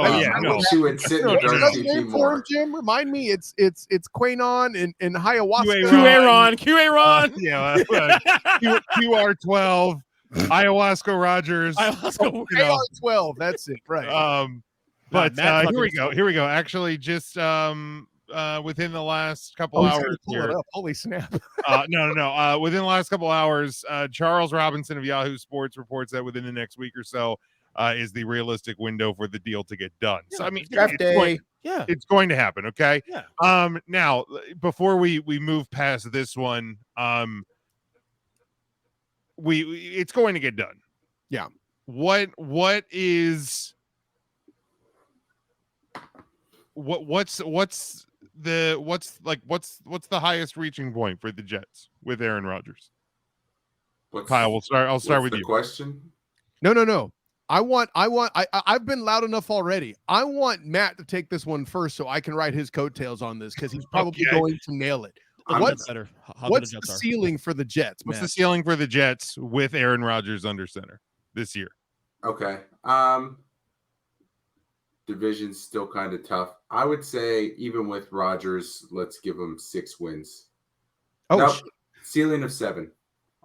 would sit in a dark teepee more. Jim, remind me, it's Quanon and ayahuasca. QA-Ron. QR12. Ayahuasca Rodgers. AR12. That's it, right? But here we go. Actually, just within the last couple hours here. Holy snap! No. Within the last couple hours, Charles Robinson of Yahoo Sports reports that within the next week or so is the realistic window for the deal to get done. So I mean, draft day. It's going to happen. Okay. Yeah. Now before we move past this one, it's going to get done. Yeah. What's the highest reaching point for the Jets with Aaron Rodgers? Kyle, I'll start with you. Question? No. I've been loud enough already. I want Matt to take this one first so I can ride his coattails on this because he's probably going to nail it. What's the ceiling for the Jets? What's the ceiling for the Jets with Aaron Rodgers under center this year? Okay. Division's still kind of tough. I would say even with Rodgers, let's give him 6 wins. Oh, nope. shit. Ceiling of 7.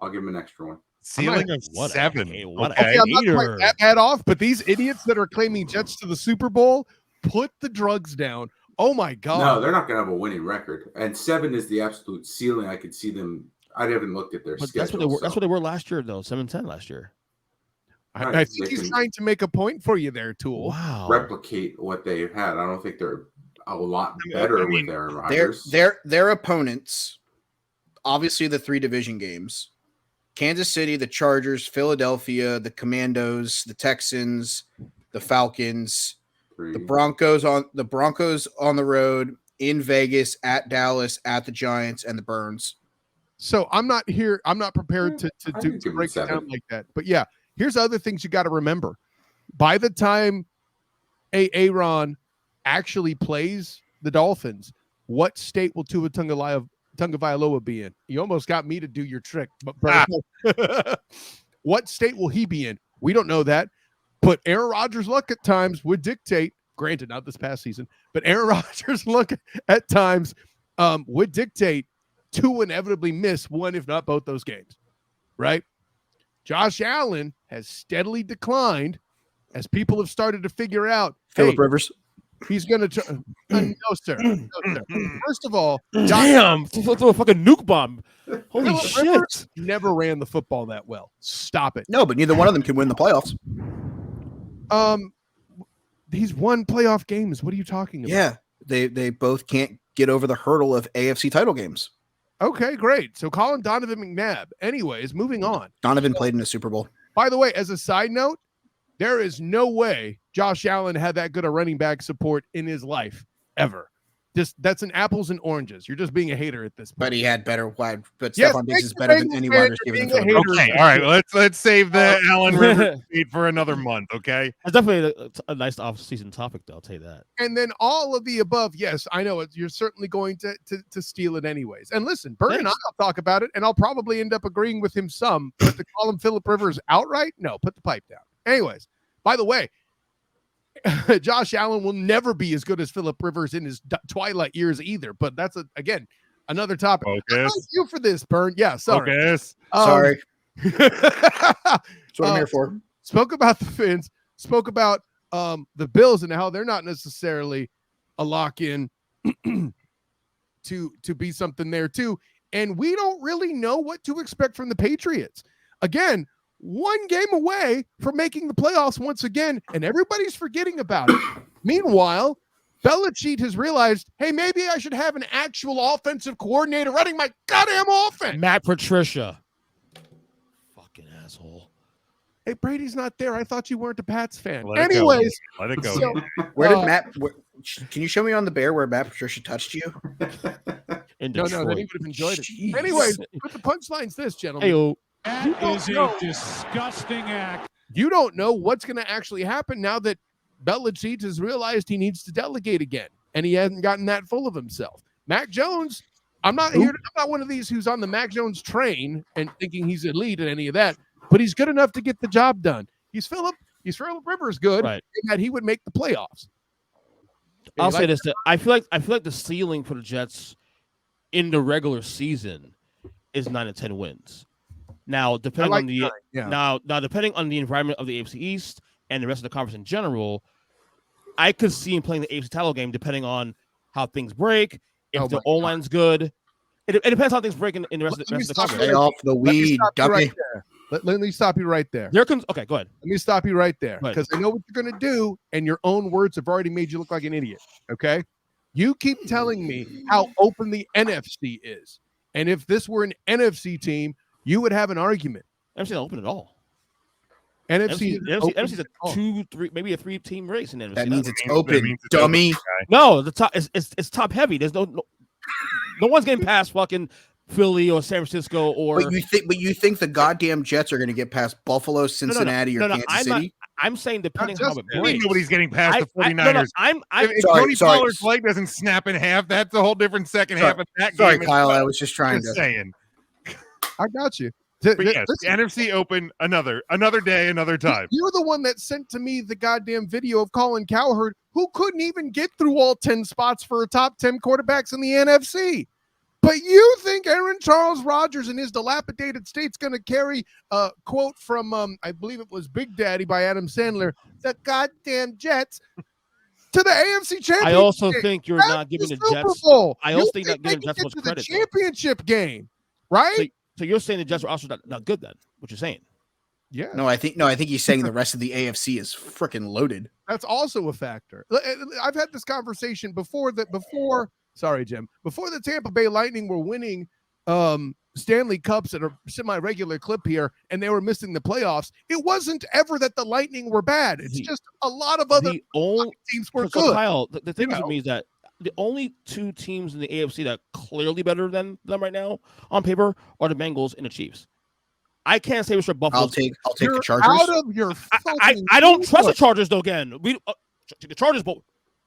I'll give him an extra one. Ceiling of What a 7. hate- what a Okay, I'm not hater. quite that bad off, but these idiots that are claiming Jets to the Super Bowl, put the drugs down. Oh my god! No, they're not going to have a winning record. And 7 is the absolute ceiling. I could see them. I haven't looked at their But schedule. that's what they were. That's so- what they were last year, though. 7-10 last year. I think he's trying to make a point for you there, Tool. Wow. replicate what they've had. I don't think they're a lot better with Aaron Rodgers. Their opponents, obviously the 3 division games: Kansas City, the Chargers, Philadelphia, the Commandos, the Texans, the Falcons, the Broncos on the road, in Vegas, at Dallas, at the Giants, and the Burns. So I'm not prepared to break it down like that. But yeah, here's other things you got to remember. By the time Aaron actually plays the Dolphins, what state will Tua Tagovailoa be in? You almost got me to do your trick, but what state will he be in? We don't know that. But Aaron Rodgers' luck at times would dictate, granted, not this past season, but Aaron Rodgers' luck at times would dictate to inevitably miss one, if not both, those games, right? Josh Allen has steadily declined as people have started to figure out. Phillip Rivers. He's going to no, sir. No, sir. First of all, Damn, throw a fucking nuke bomb. Holy Phillip shit. Rivers never ran the football that well. Stop it. No, but neither one of them can win the playoffs. He's won playoff games. What are you talking about? Yeah, they both can't get over the hurdle of AFC title games. Okay, great. So Colin Donovan McNabb. Anyways, moving on. Donovan played in a Super Bowl. By the way, as a side note, there is no way Josh Allen had that good a running back support in his life ever. That's an apples and oranges. You're just being a hater at this point. But he had better wide. But Yes, Stephon Diggs thank is you, better than Bengals any fan, wide for receiver in being the a NFL. hater. Okay, all right. Let's save the Allen Rivers debate for another month. Okay. That's definitely a nice off-season topic, though. I'll tell you that. And then all of the above, yes, I know you're certainly going to steal it anyways. And listen, Bert and I'll talk about it, and I'll probably end up agreeing with him some. But to call him Phillip Rivers outright, no, put the pipe down. Anyways, by the way, Josh Allen will never be as good as Phillip Rivers in his twilight years either. But that's again another topic. Focus. Thank you for this, Bert. Yeah, sorry. Focus. Sorry. That's what I'm here for. Spoke about the Finns. Spoke about the Bills and how they're not necessarily a lock-in to be something there too. And we don't really know what to expect from the Patriots. Again, one game away from making the playoffs once again, and everybody's forgetting about it. Meanwhile, Belichick has realized, hey, maybe I should have an actual offensive coordinator running my goddamn offense. Matt Patricia. Fucking asshole. Hey, Brady's not there. I thought you weren't a Pats fan. Let it go. Anyways, Let it go. so, Where did can you show me on the bear where Matt Patricia touched you? In no, Detroit. then he would have enjoyed it. Jeez. Anyways, but the punchline's this, gentlemen. Hey-o. That is a disgusting act. You don't know what's going to actually happen now that Belichick has realized he needs to delegate again, and he hasn't gotten that full of himself. Mac Jones, I'm not one of these who's on the Mac Jones train and thinking he's elite and any of that, but he's good enough to get the job done. He's Phillip Rivers good, Right. and that he would make the playoffs. I'll say this: that I feel like the ceiling for the Jets in the regular season is 9-10 wins. Now, depending on the now depending on the environment of the AFC East and the rest of the conference in general, I could see him playing the AFC title game depending on how things break. If the O line's good, it depends how things break in the rest of the conference. Stay off the weed, dummy. Let me stop you right there. Okay, go ahead. Let me stop you right there Go ahead. because I know what you're going to do, and your own words have already made you look like an idiot. Okay, you keep telling me how open the NFC is, and if this were an NFC team, you would have an argument. NFC's not open at all. NFC's a 2-3, maybe a 3-team race in NFC. That means it's That open, means it's dummy. open, guy. No, the top it's top heavy. There's no one's getting past fucking Philly or San Francisco or. But you think the goddamn Jets are going to get past Buffalo, Cincinnati, or Kansas City? I'm saying depending on how it I mean, breaks. nobody's getting past the 49ers. If Sorry, Tony sorry. Pollard's leg doesn't snap in half, that's a whole different second half of that Sorry, game. Kyle. I was just trying Just to. saying. I got you. But yes, the NFC Open, another day, another time. You're the one that sent to me the goddamn video of Colin Cowherd, who couldn't even get through all 10 spots for a top 10 quarterbacks in the NFC. But you think Aaron Charles Rodgers in his dilapidated state's going to carry a quote from, I believe it was Big Daddy by Adam Sandler, the goddamn Jets to the AFC Championship? I also think you're not giving the Jets. Bowl. I also think not giving the Jets much credit. The championship game, right? So you're saying the Jets are also not good then? What you're saying? Yeah. No, I think he's saying the rest of the AFC is freaking loaded. That's also a factor. I've had this conversation before. Sorry, Jim. Before the Tampa Bay Lightning were winning Stanley Cups at a semi-regular clip here, and they were missing the playoffs, it wasn't ever that the Lightning were bad. It's just a lot of other teams were good. Kyle, the thing with me is that the only two teams in the AFC that are clearly better than them right now on paper are the Bengals and the Chiefs. I can't say for sure Buffalo. I'll take the Chargers. Out of your I don't trust the Chargers though. Again, the Chargers, but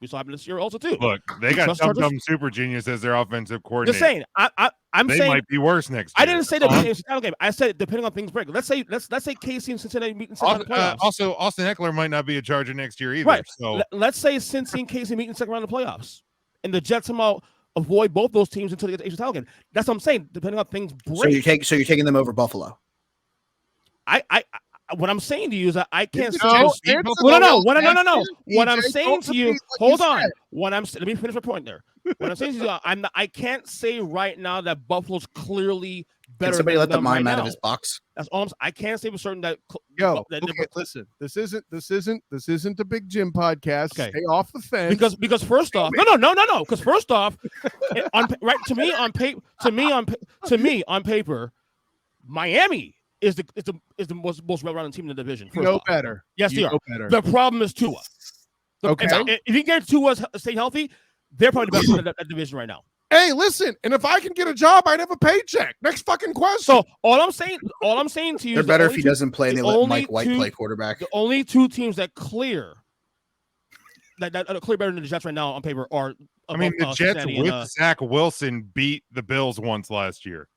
we saw happen this year also too. Look, they got dumb super genius as their offensive coordinator. Just saying, I'm they saying might be worse next year. I didn't say that title game. I said depending on things break. Let's say KC and Cincinnati meet in second round of the playoffs. Also, Austin Eckler might not be a Charger next year either. Right. So let's say Cincy and KC meet in second round of the playoffs, and the Jets somehow avoid both those teams until they get the AFC title game. That's what I'm saying. Depending on things break. So you're taking them over Buffalo. What I'm saying to you is that I can't No. What I'm saying to you, hold on. Let me finish my point there. What I'm saying to you, I can't say right now that Buffalo's clearly better. Can somebody let the mime right out now. of his box? That's all I can't say for certain that. Listen, this isn't a Big Jim podcast. Okay. Stay off the fence. Because first off, no. Because first off, to me on paper, Miami is the most well-rounded team in the division. Better. Yes, they are. Better. The problem is Tua. Okay. If you get Tua stay healthy, they're probably the best in that division right now. Hey, listen, and if I can get a job, I'd have a paycheck. Next fucking question. So all I'm saying to you, they're is better if he doesn't play and they let Mike White play quarterback. The only two teams that clear that are clear better than the Jets right now on paper are. the Jets with Zach Wilson beat the Bills once last year.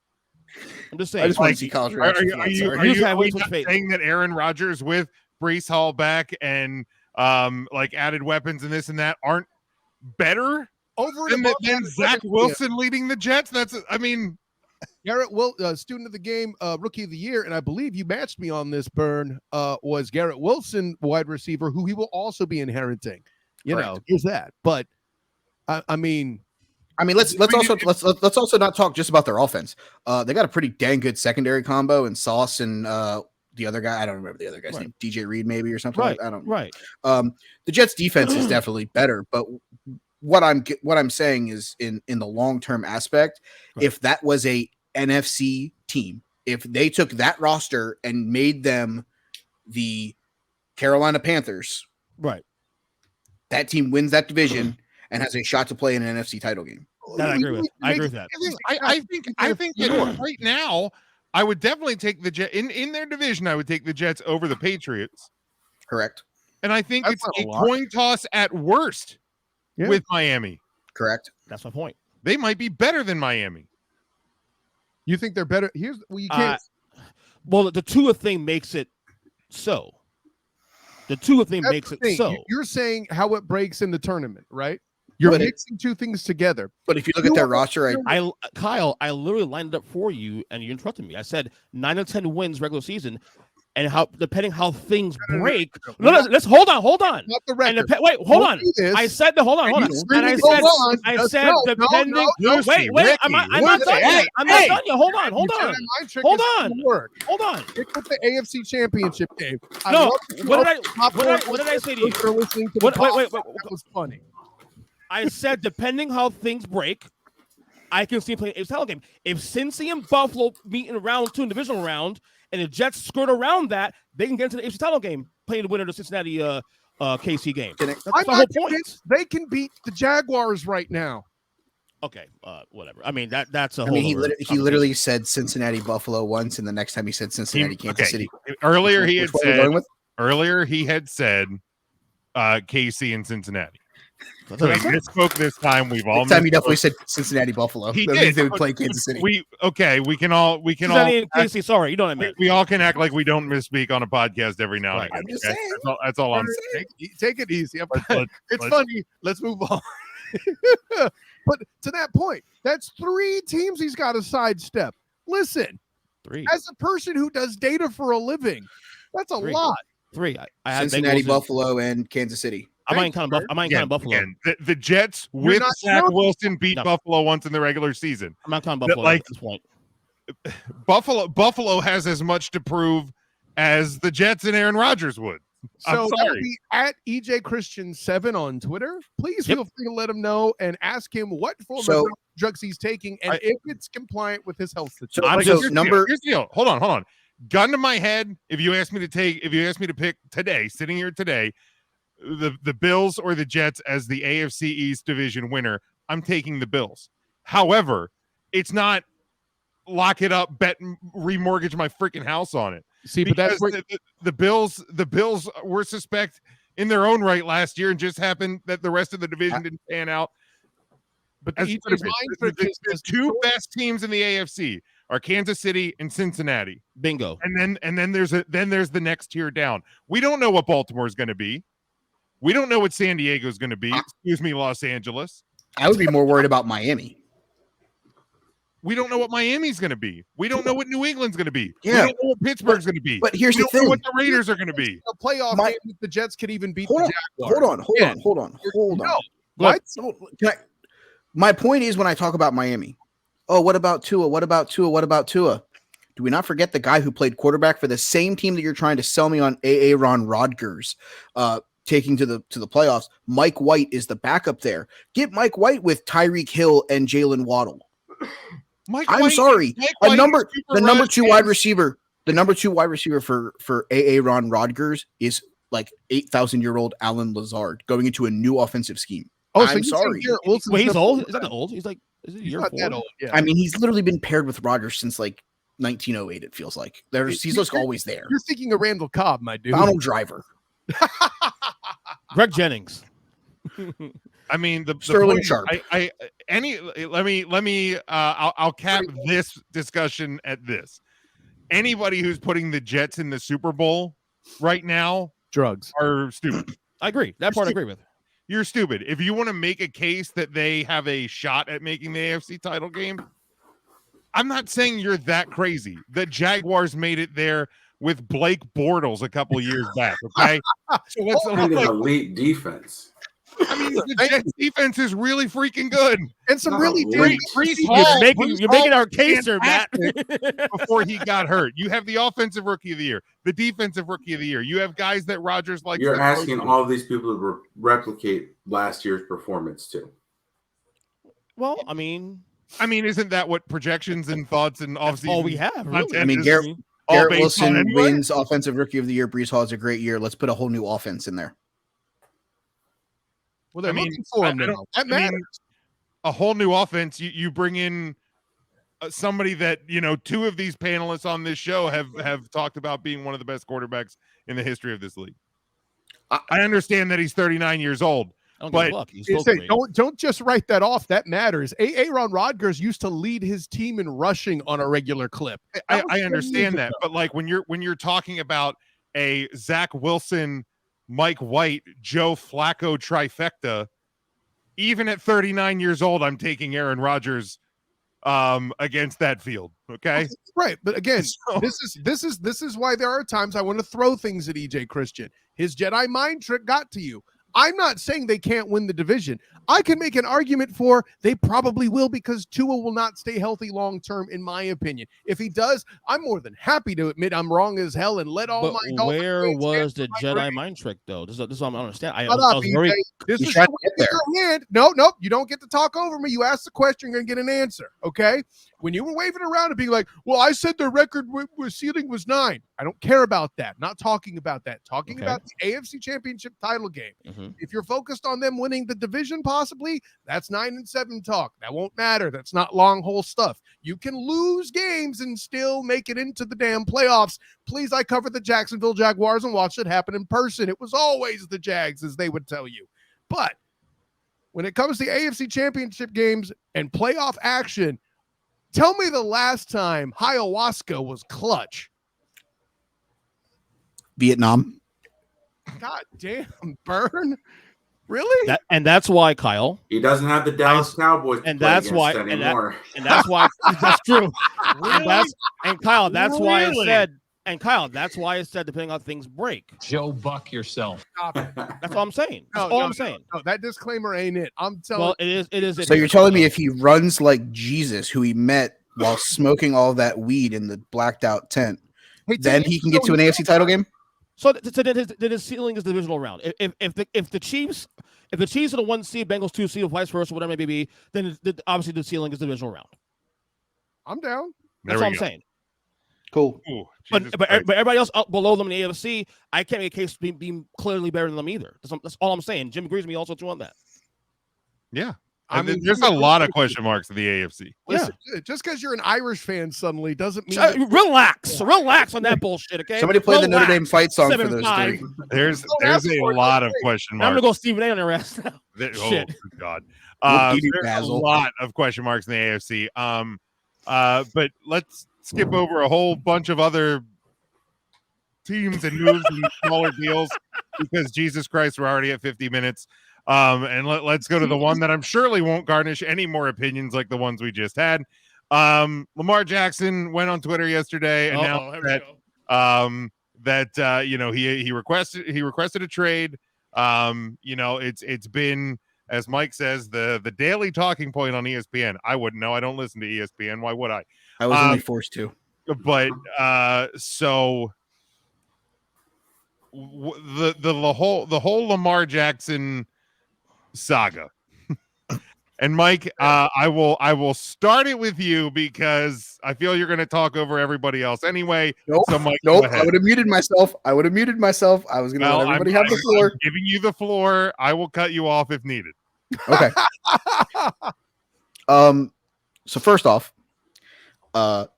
I'm just saying. I just want to see college reaction. Are you not saying that Aaron Rodgers with Breece Hall back and added weapons and this and that aren't better than Zach Wilson leading the Jets? Garrett student of the game, rookie of the year, and I believe you matched me on this, Burn, was Garrett Wilson, wide receiver, who he will also be inheriting. Here's that. But let's also not talk just about their offense. They got a pretty dang good secondary combo in Sauce and the other guy. I don't remember the other guy's name. DJ Reed maybe or something. Right. I don't. Right. The Jets defense is definitely better, but what I'm saying is in the long-term aspect, if that was a NFC team, if they took that roster and made them the Carolina Panthers, right, that team wins that division and has a shot to play in an NFC title game. That I agree with. I agree with that. I think that right now, I would definitely take the Jets in their division. I would take the Jets over the Patriots. Correct. And I think it's a coin toss at worst with Miami. Correct. That's my point. They might be better than Miami. You think they're better? You can't. The Tua thing makes it so. The Tua thing makes it so. You're saying how it breaks in the tournament, right? You're mixing two things together. But if you look at their roster, Kyle, I literally lined it up for you, and you interrupted me. I said 9 or 10 wins regular season, and depending how things break. Let's hold on. Not the record. Wait, hold on. I said the hold on. And I said depending. Wait. I'm not done yet. I'm not done yet. Hold on. Stick with the AFC Championship game. No. What did I say to you? Wait. That was funny. I said, depending how things break, I can see playing a title game. If Cincy and Buffalo meet in round 2 in the divisional round, and the Jets skirt around that, they can get into the AFC title game, playing the winner of the Cincinnati KC game. That's the whole point. They can beat the Jaguars right now. Okay, whatever. I mean, that's a whole. He literally said Cincinnati Buffalo once, and the next time he said Cincinnati Kansas City. Earlier he had said KC and Cincinnati. So he misspoke this time. We've all. This time he definitely said Cincinnati Buffalo. He did. They would play Kansas City. We can all. KC, sorry, you know what I meant. We all can act like we don't misspeak on a podcast every now and I'm again. just Okay? saying. That's all I'm saying. Take it easy. It's funny. Let's move on. But to that point, that's 3 teams he's got to sidestep. Listen, 3. as a person who does data for a living, that's a 3. lot. 3. I had Cincinnati, Bengals Buffalo, and Kansas City. I might count Buffalo. Again, the Jets with not Zach counting. Wilson beat No. Buffalo once in the regular season. I'm not counting But, Buffalo like, at this point. Buffalo has as much to prove as the Jets and Aaron Rodgers would. I'm So sorry. that'll be at EJ Christian 7 on Twitter. Please feel free to let him know and ask him what form of drugs he's taking and if it's compliant with his health situation. Here's the deal. Hold on. Gun to my head. If you ask me to pick today, sitting here today, the Bills or the Jets as the AFC East division winner, I'm taking the Bills. However, it's not lock it up, bet, remortgage my freaking house on it. See, but that's where the Bills were suspect in their own right last year, and just happened that the rest of the division didn't pan out. But the 2 best teams in the AFC are Kansas City and Cincinnati. Bingo. And then there's the next tier down. We don't know what Baltimore is going to be. We don't know what San Diego is going to be. Excuse me, Los Angeles. I would be more worried about Miami. We don't know what Miami's going to be. We don't know what New England's going to be. Yeah. We don't know what Pittsburgh's going to be. But here's we the don't know thing. what the Raiders are going to be. a playoff game if the Jets could even beat the Jaguars. Hold on. No. What? My point is when I talk about Miami, what about Tua? What about Tua? Do we not forget the guy who played quarterback for the same team that you're trying to sell me on Aaron Rodgers taking to the playoffs? Mike White is the backup there. Get Mike White with Tyreek Hill and Jalen Waddle. I'm sorry. The number 2 wide receiver for Aaron Rodgers is like 8,000-year-old Alan Lazard going into a new offensive scheme. I'm sorry. Wait, he's old? Is that old? He's like, is it year 4? That old. Yeah. I mean, he's literally been paired with Rodgers since like 1908. It feels like he's just always there. You're thinking of Randall Cobb, my dude. Donald Driver. Greg Jennings. I mean, the Sterling Sharp. I'll cap this discussion at this. Anybody who's putting the Jets in the Super Bowl right now drugs are stupid. I agree. That part I agree with. You're stupid. If you want to make a case that they have a shot at making the AFC title game, I'm not saying you're that crazy. The Jaguars made it there with Blake Bortles a couple of years back. Okay, so let's an elite defense. I mean, the Jets defense is really freaking good, and some really You're making our case here, Matt. Before he got hurt, you have the offensive rookie of the year, the defensive rookie of the year. You have guys that Rodgers likes. You're asking all these people to replicate last year's performance too. Well, I mean, isn't that what projections and thoughts and offseason? All we have. Really. I mean, Garrett Wilson wins offensive rookie of the year. Brees Hall has a great year. Let's put a whole new offense in there. Well, they're looking for him now. That matters. A whole new offense. You bring in somebody that 2 of these panelists on this show have talked about being one of the best quarterbacks in the history of this league. I understand that he's 39 years old, but don't just write that off. That matters. Aaron Rodgers used to lead his team in rushing on a regular clip. I understand that, but like when you're talking about a Zach Wilson, Mike White, Joe Flacco trifecta, even at 39 years old, I'm taking Aaron Rodgers against that field. Okay. Right. But again, this is why there are times I want to throw things at EJ Christian. His Jedi mind trick got to you. I'm not saying they can't win the division. I can make an argument for they probably will because Tua will not stay healthy long term, in my opinion. If he does, I'm more than happy to admit I'm wrong as hell and let all my Dolphins. Where was the Jedi mind trick, though? This is what I don't understand. This is your hand. No, you don't get to talk over me. You ask the question, you're going to get an answer. Okay. When you were waving around and being like, well, I said the record ceiling was 9. I don't care about that. Not talking about that. Talking about the AFC Championship title game. Mm-hmm. If you're focused on them winning the division, possibly, that's 9-7 talk. That won't matter. That's not long haul stuff. You can lose games and still make it into the damn playoffs. Please, I covered the Jacksonville Jaguars and watched it happen in person. It was always the Jags, as they would tell you. But when it comes to AFC Championship games and playoff action, tell me the last time ayahuasca was clutch. Vietnam. God damn, Burn. Really? That's why, Kyle. He doesn't have the Dallas Cowboys and to play that's why, against anymore. and that's why that's true. Really? And Kyle, that's why I Really? said. And Kyle, that's why I said depending on how things break. Joe Buck yourself. Stop it. That's all I'm saying. That's all I'm saying. No, that disclaimer ain't it. I'm telling Well, it is. So you're telling me if he runs like Jesus, who he met while smoking all that weed in the blacked out tent, then he can get to an AFC title game? So his ceiling is the divisional round. If the Chiefs are the 1 seed, Bengals 2 seed, or vice versa, whatever it may be, then obviously the ceiling is the divisional round. I'm down. That's all I'm saying. Cool. Ooh, But Jesus Christ. everybody else up below them in the AFC, I can't make a case being clearly better than them either. That's all I'm saying. Jim agrees with me also too on that. Yeah. I mean, There's a lot of question marks in the AFC. Listen, just because you're an Irish fan suddenly doesn't mean Relax on that bullshit, okay? Somebody play the Notre Relax. Dame fight song for those 7-5. three. There's a lot of question I'm marks. gonna go Stephen A on their ass now. Oh God. Whoop-de-doo, There's a Basil. lot of question marks in the AFC. But let's skip over a whole bunch of other teams and moves and smaller deals because Jesus Christ, we're already at 50 minutes. And let's go to the one that I'm surely won't garnish any more opinions like the ones we just had. Lamar Jackson went on Twitter yesterday and announced that he requested a trade. It's been, as Mike says, the daily talking point on ESPN. I wouldn't know. I don't listen to ESPN. Why would I? I was only forced to. But so the whole Lamar Jackson saga. And Mike, I will start it with you because I feel you're going to talk over everybody else anyway. Nope. So Mike, Nope. go ahead. I would have muted myself. I was going to let everybody have the floor. I'm giving you the floor. I will cut you off if needed. Okay. So first off,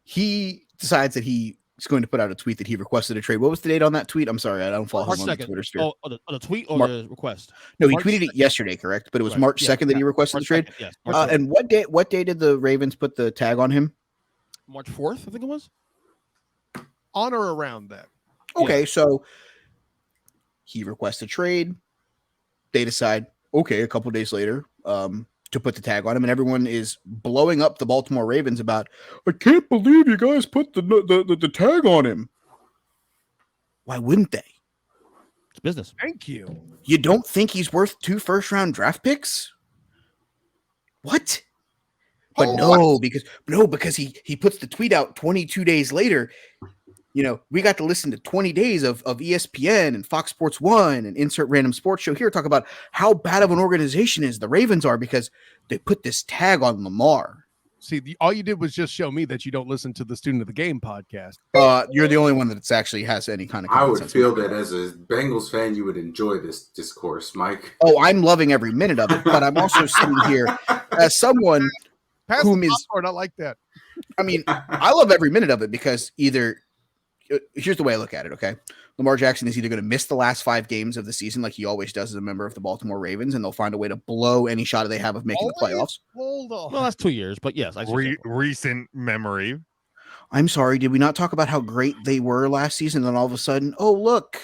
he decides that he is going to put out a tweet that he requested a trade. What was the date on that tweet? I'm sorry, I don't follow March him on 2nd. the Twitter sphere. Oh, on the tweet or the request? No, he March tweeted it 2nd. yesterday, correct? But it was Right. March Yeah, 2nd that he requested March the trade. 2nd, yes. March 2nd. And what day did the Ravens put the tag on him? March 4th, I think it was. on or around that. Okay, so he requests a trade. They decide, okay, a couple days later, to put the tag on him, and everyone is blowing up the Baltimore Ravens about, I can't believe you guys put the tag on him. Why wouldn't they? It's business. Thank you. You don't think he's worth 2 first-round draft picks? What? But because he puts the tweet out 22 days later. You know, we got to listen to 20 days of ESPN and Fox Sports 1 and insert random sports show here talk about how bad of an organization is the Ravens are because they put this tag on Lamar. See, all you did was just show me that you don't listen to the Student of the Game podcast. You're the only one that actually has any kind of I common would sense. feel that as a Bengals fan, you would enjoy this discourse, Mike. Oh, I'm loving every minute of it, but I'm also sitting here as someone Pass whom the is, popcorn, I like that. I mean, I love every minute of it because here's the way I look at it, okay? Lamar Jackson is either going to miss the last 5 games of the season like he always does as a member of the Baltimore Ravens, and they'll find a way to blow any shot they have of making the playoffs. Hold on. Well, that's 2 years, but yes, I see. Recent memory. I'm sorry, did we not talk about how great they were last season? And all of a sudden, oh, look,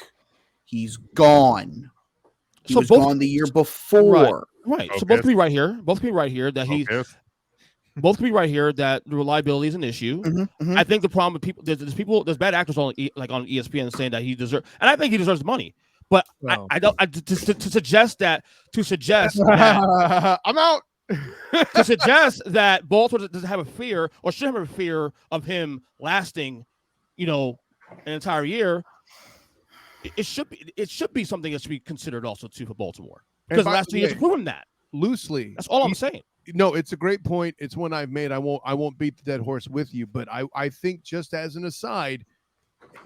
he's gone. He was gone the year before. Right. Okay. So both can be right here. Both can be right here that he's. Okay. Both can be right here that the reliability is an issue. I think the problem with people, there's bad actors on ESPN saying that he deserves, and I think he deserves money. But I don't. To suggest that I'm out. to suggest that Baltimore doesn't have a fear or should have a fear of him lasting, an entire year. It should be something that should be considered also too for Baltimore because the last 2 years have proven that. Loosely, that's all I'm saying. No, it's a great point. It's one I've made. I won't beat the dead horse with you, but I think just as an aside,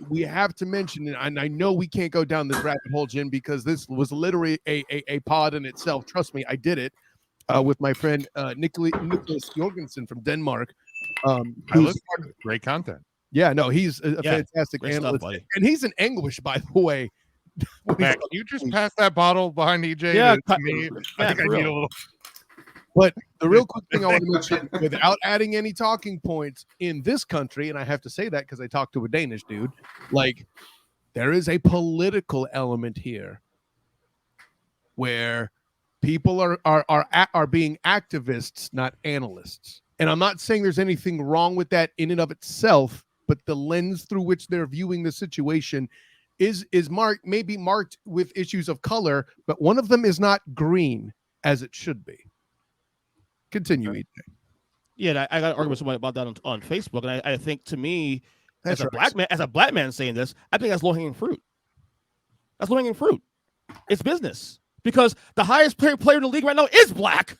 we have to mention, and I know we can't go down this rabbit hole, Jim, because this was literally a pod in itself. Trust me, I did it with my friend Nicholas Jorgensen from Denmark. Great content. Yeah, no, he's a fantastic analyst, stuff, and he's in English, by the way. Matt, can you just pass that bottle behind EJ? Yeah, to me? I think I need a little. But the real quick thing I want to mention, without adding any talking points in this country, and I have to say that because I talked to a Danish dude, like there is a political element here where People are being activists, not analysts. And I'm not saying there's anything wrong with that in and of itself, but the lens through which they're viewing the situation is maybe marked with issues of color, but one of them is not green as it should be. Continue, EJ. Yeah, I got to argue with somebody about that on Facebook, and I think, to me, That's as a black man saying this, I think that's low-hanging fruit. That's low-hanging fruit. It's business, because the highest paid player in the league right now is black.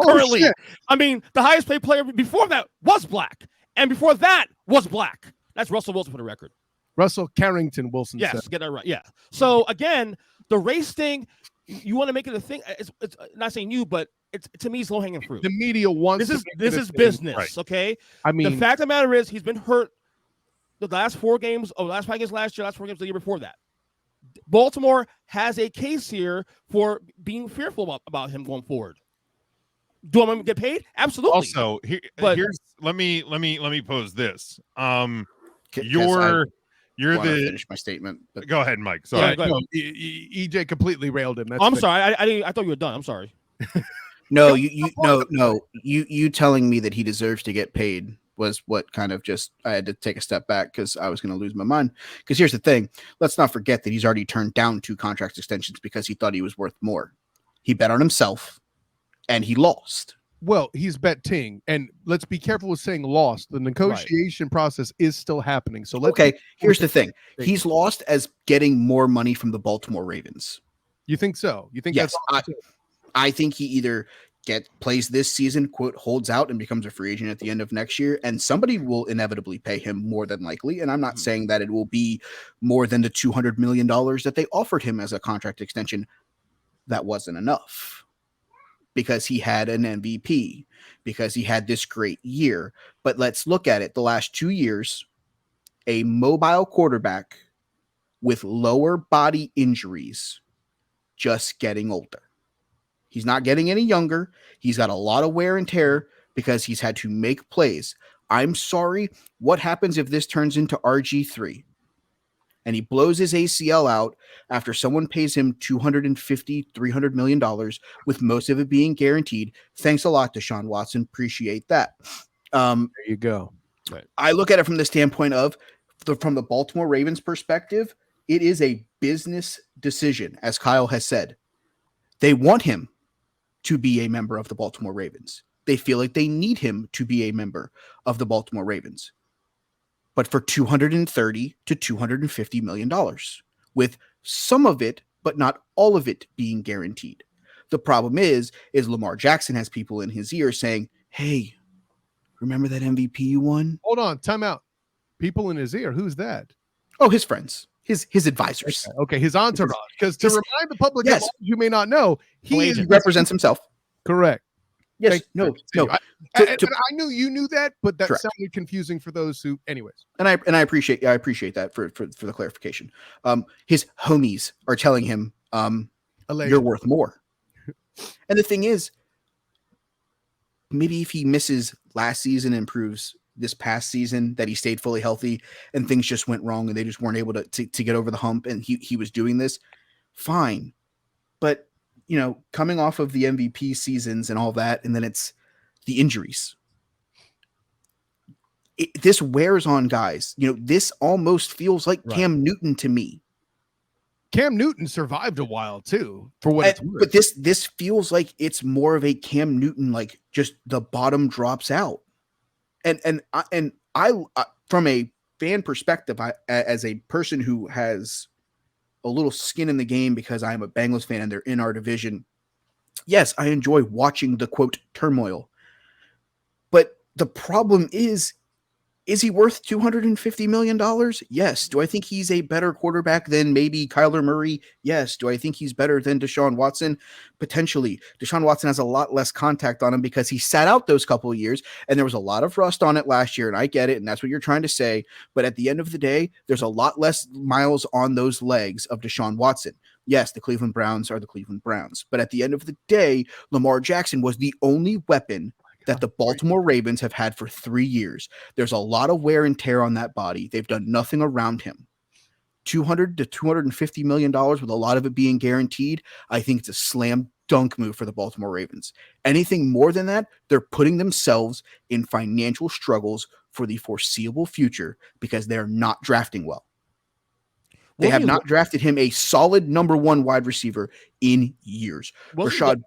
Currently, shit. I mean, the highest paid player before that was black, and before that was black. That's Russell Wilson, for the record. Russell Carrington Wilson. Yes, said. get that right. Yeah. So again, the race thing, you want to make it a thing. It's not saying you, but it's, to me, it's low hanging fruit. The media wants this is business, right. okay? I mean, the fact of the matter is, he's been hurt the last 4 games, last 5 games last year, last 4 games the year before that. Baltimore has a case here for being fearful about him going forward. Do I want him to get paid? Absolutely. Also, here's let me pose this. You're the finish my statement. But go ahead, Mike. Sorry. Yeah, go ahead. no, EJ completely railed him. That's I'm sorry. I thought you were done. I'm sorry. no, you telling me that he deserves to get paid was what kind of just I had to take a step back because I was going to lose my mind. Because here's the thing: let's not forget that he's already turned down 2 contract extensions because he thought he was worth more. He bet on himself, and he lost. Well, he's betting, and let's be careful with saying lost. The negotiation process is still happening. So here's the thing: he's lost as getting more money from the Baltimore Ravens. You think so? You think yes? that's I think he either plays this season, quote, holds out and becomes a free agent at the end of next year, and somebody will inevitably pay him more than likely. And I'm not saying that it will be more than the $200 million that they offered him as a contract extension. That wasn't enough because he had an MVP, because he had this great year. But let's look at it. The last 2 years, a mobile quarterback with lower body injuries, just getting older. He's not getting any younger. He's got a lot of wear and tear because he's had to make plays. I'm sorry. What happens if this turns into RG3 and he blows his ACL out after someone pays him $250, $300 million with most of it being guaranteed? Thanks a lot to Shawn Watson. Appreciate that. there you go. Right. I look at it from the standpoint of from the Baltimore Ravens perspective, it is a business decision, as Kyle has said. They want him to be a member of the Baltimore Ravens. They feel like they need him to be a member of the Baltimore Ravens. But for $230 to $250 million, with some of it, but not all of it being guaranteed. The problem is Lamar Jackson has people in his ear saying, hey, remember that MVP you won? Hold on, time out. People in his ear. Who's that? Oh, his friends, his advisors. Okay, his entourage. Because to remind the public, who may not know, he represents himself. Correct. Yes. No. I knew you knew that, but that correct. sounded confusing for those who, anyways. And I appreciate that for the clarification. His homies are telling him, you're worth more. And the thing is, maybe if he misses last season and proves this past season that he stayed fully healthy and things just went wrong and they just weren't able to get over the hump and he was doing this, fine. But, coming off of the MVP seasons and all that, and then it's the injuries. This wears on guys. This almost feels like Cam Newton to me. Cam Newton survived a while too, for what it's worth. But this feels like it's more of a Cam Newton, like just the bottom drops out. And I from a fan perspective, as a person who has a little skin in the game because I'm a Bengals fan and they're in our division, yes, I enjoy watching the quote turmoil. But the problem is he worth $250 million? Yes. Do I think he's a better quarterback than maybe Kyler Murray? Yes. Do I think he's better than Deshaun Watson? Potentially. Deshaun Watson has a lot less contact on him because he sat out those couple of years and there was a lot of rust on it last year, and I get it, and that's what you're trying to say. But at the end of the day, there's a lot less miles on those legs of Deshaun Watson. Yes, the Cleveland Browns are the Cleveland Browns. But at the end of the day, Lamar Jackson was the only weapon that the Baltimore Ravens have had for 3 years. There's a lot of wear and tear on that body. They've done nothing around him. $200 to $250 million with a lot of it being guaranteed, I think it's a slam dunk move for the Baltimore Ravens. Anything more than that, they're putting themselves in financial struggles for the foreseeable future because they're not drafting well. They have not drafted him a solid number 1 wide receiver in years. Rashad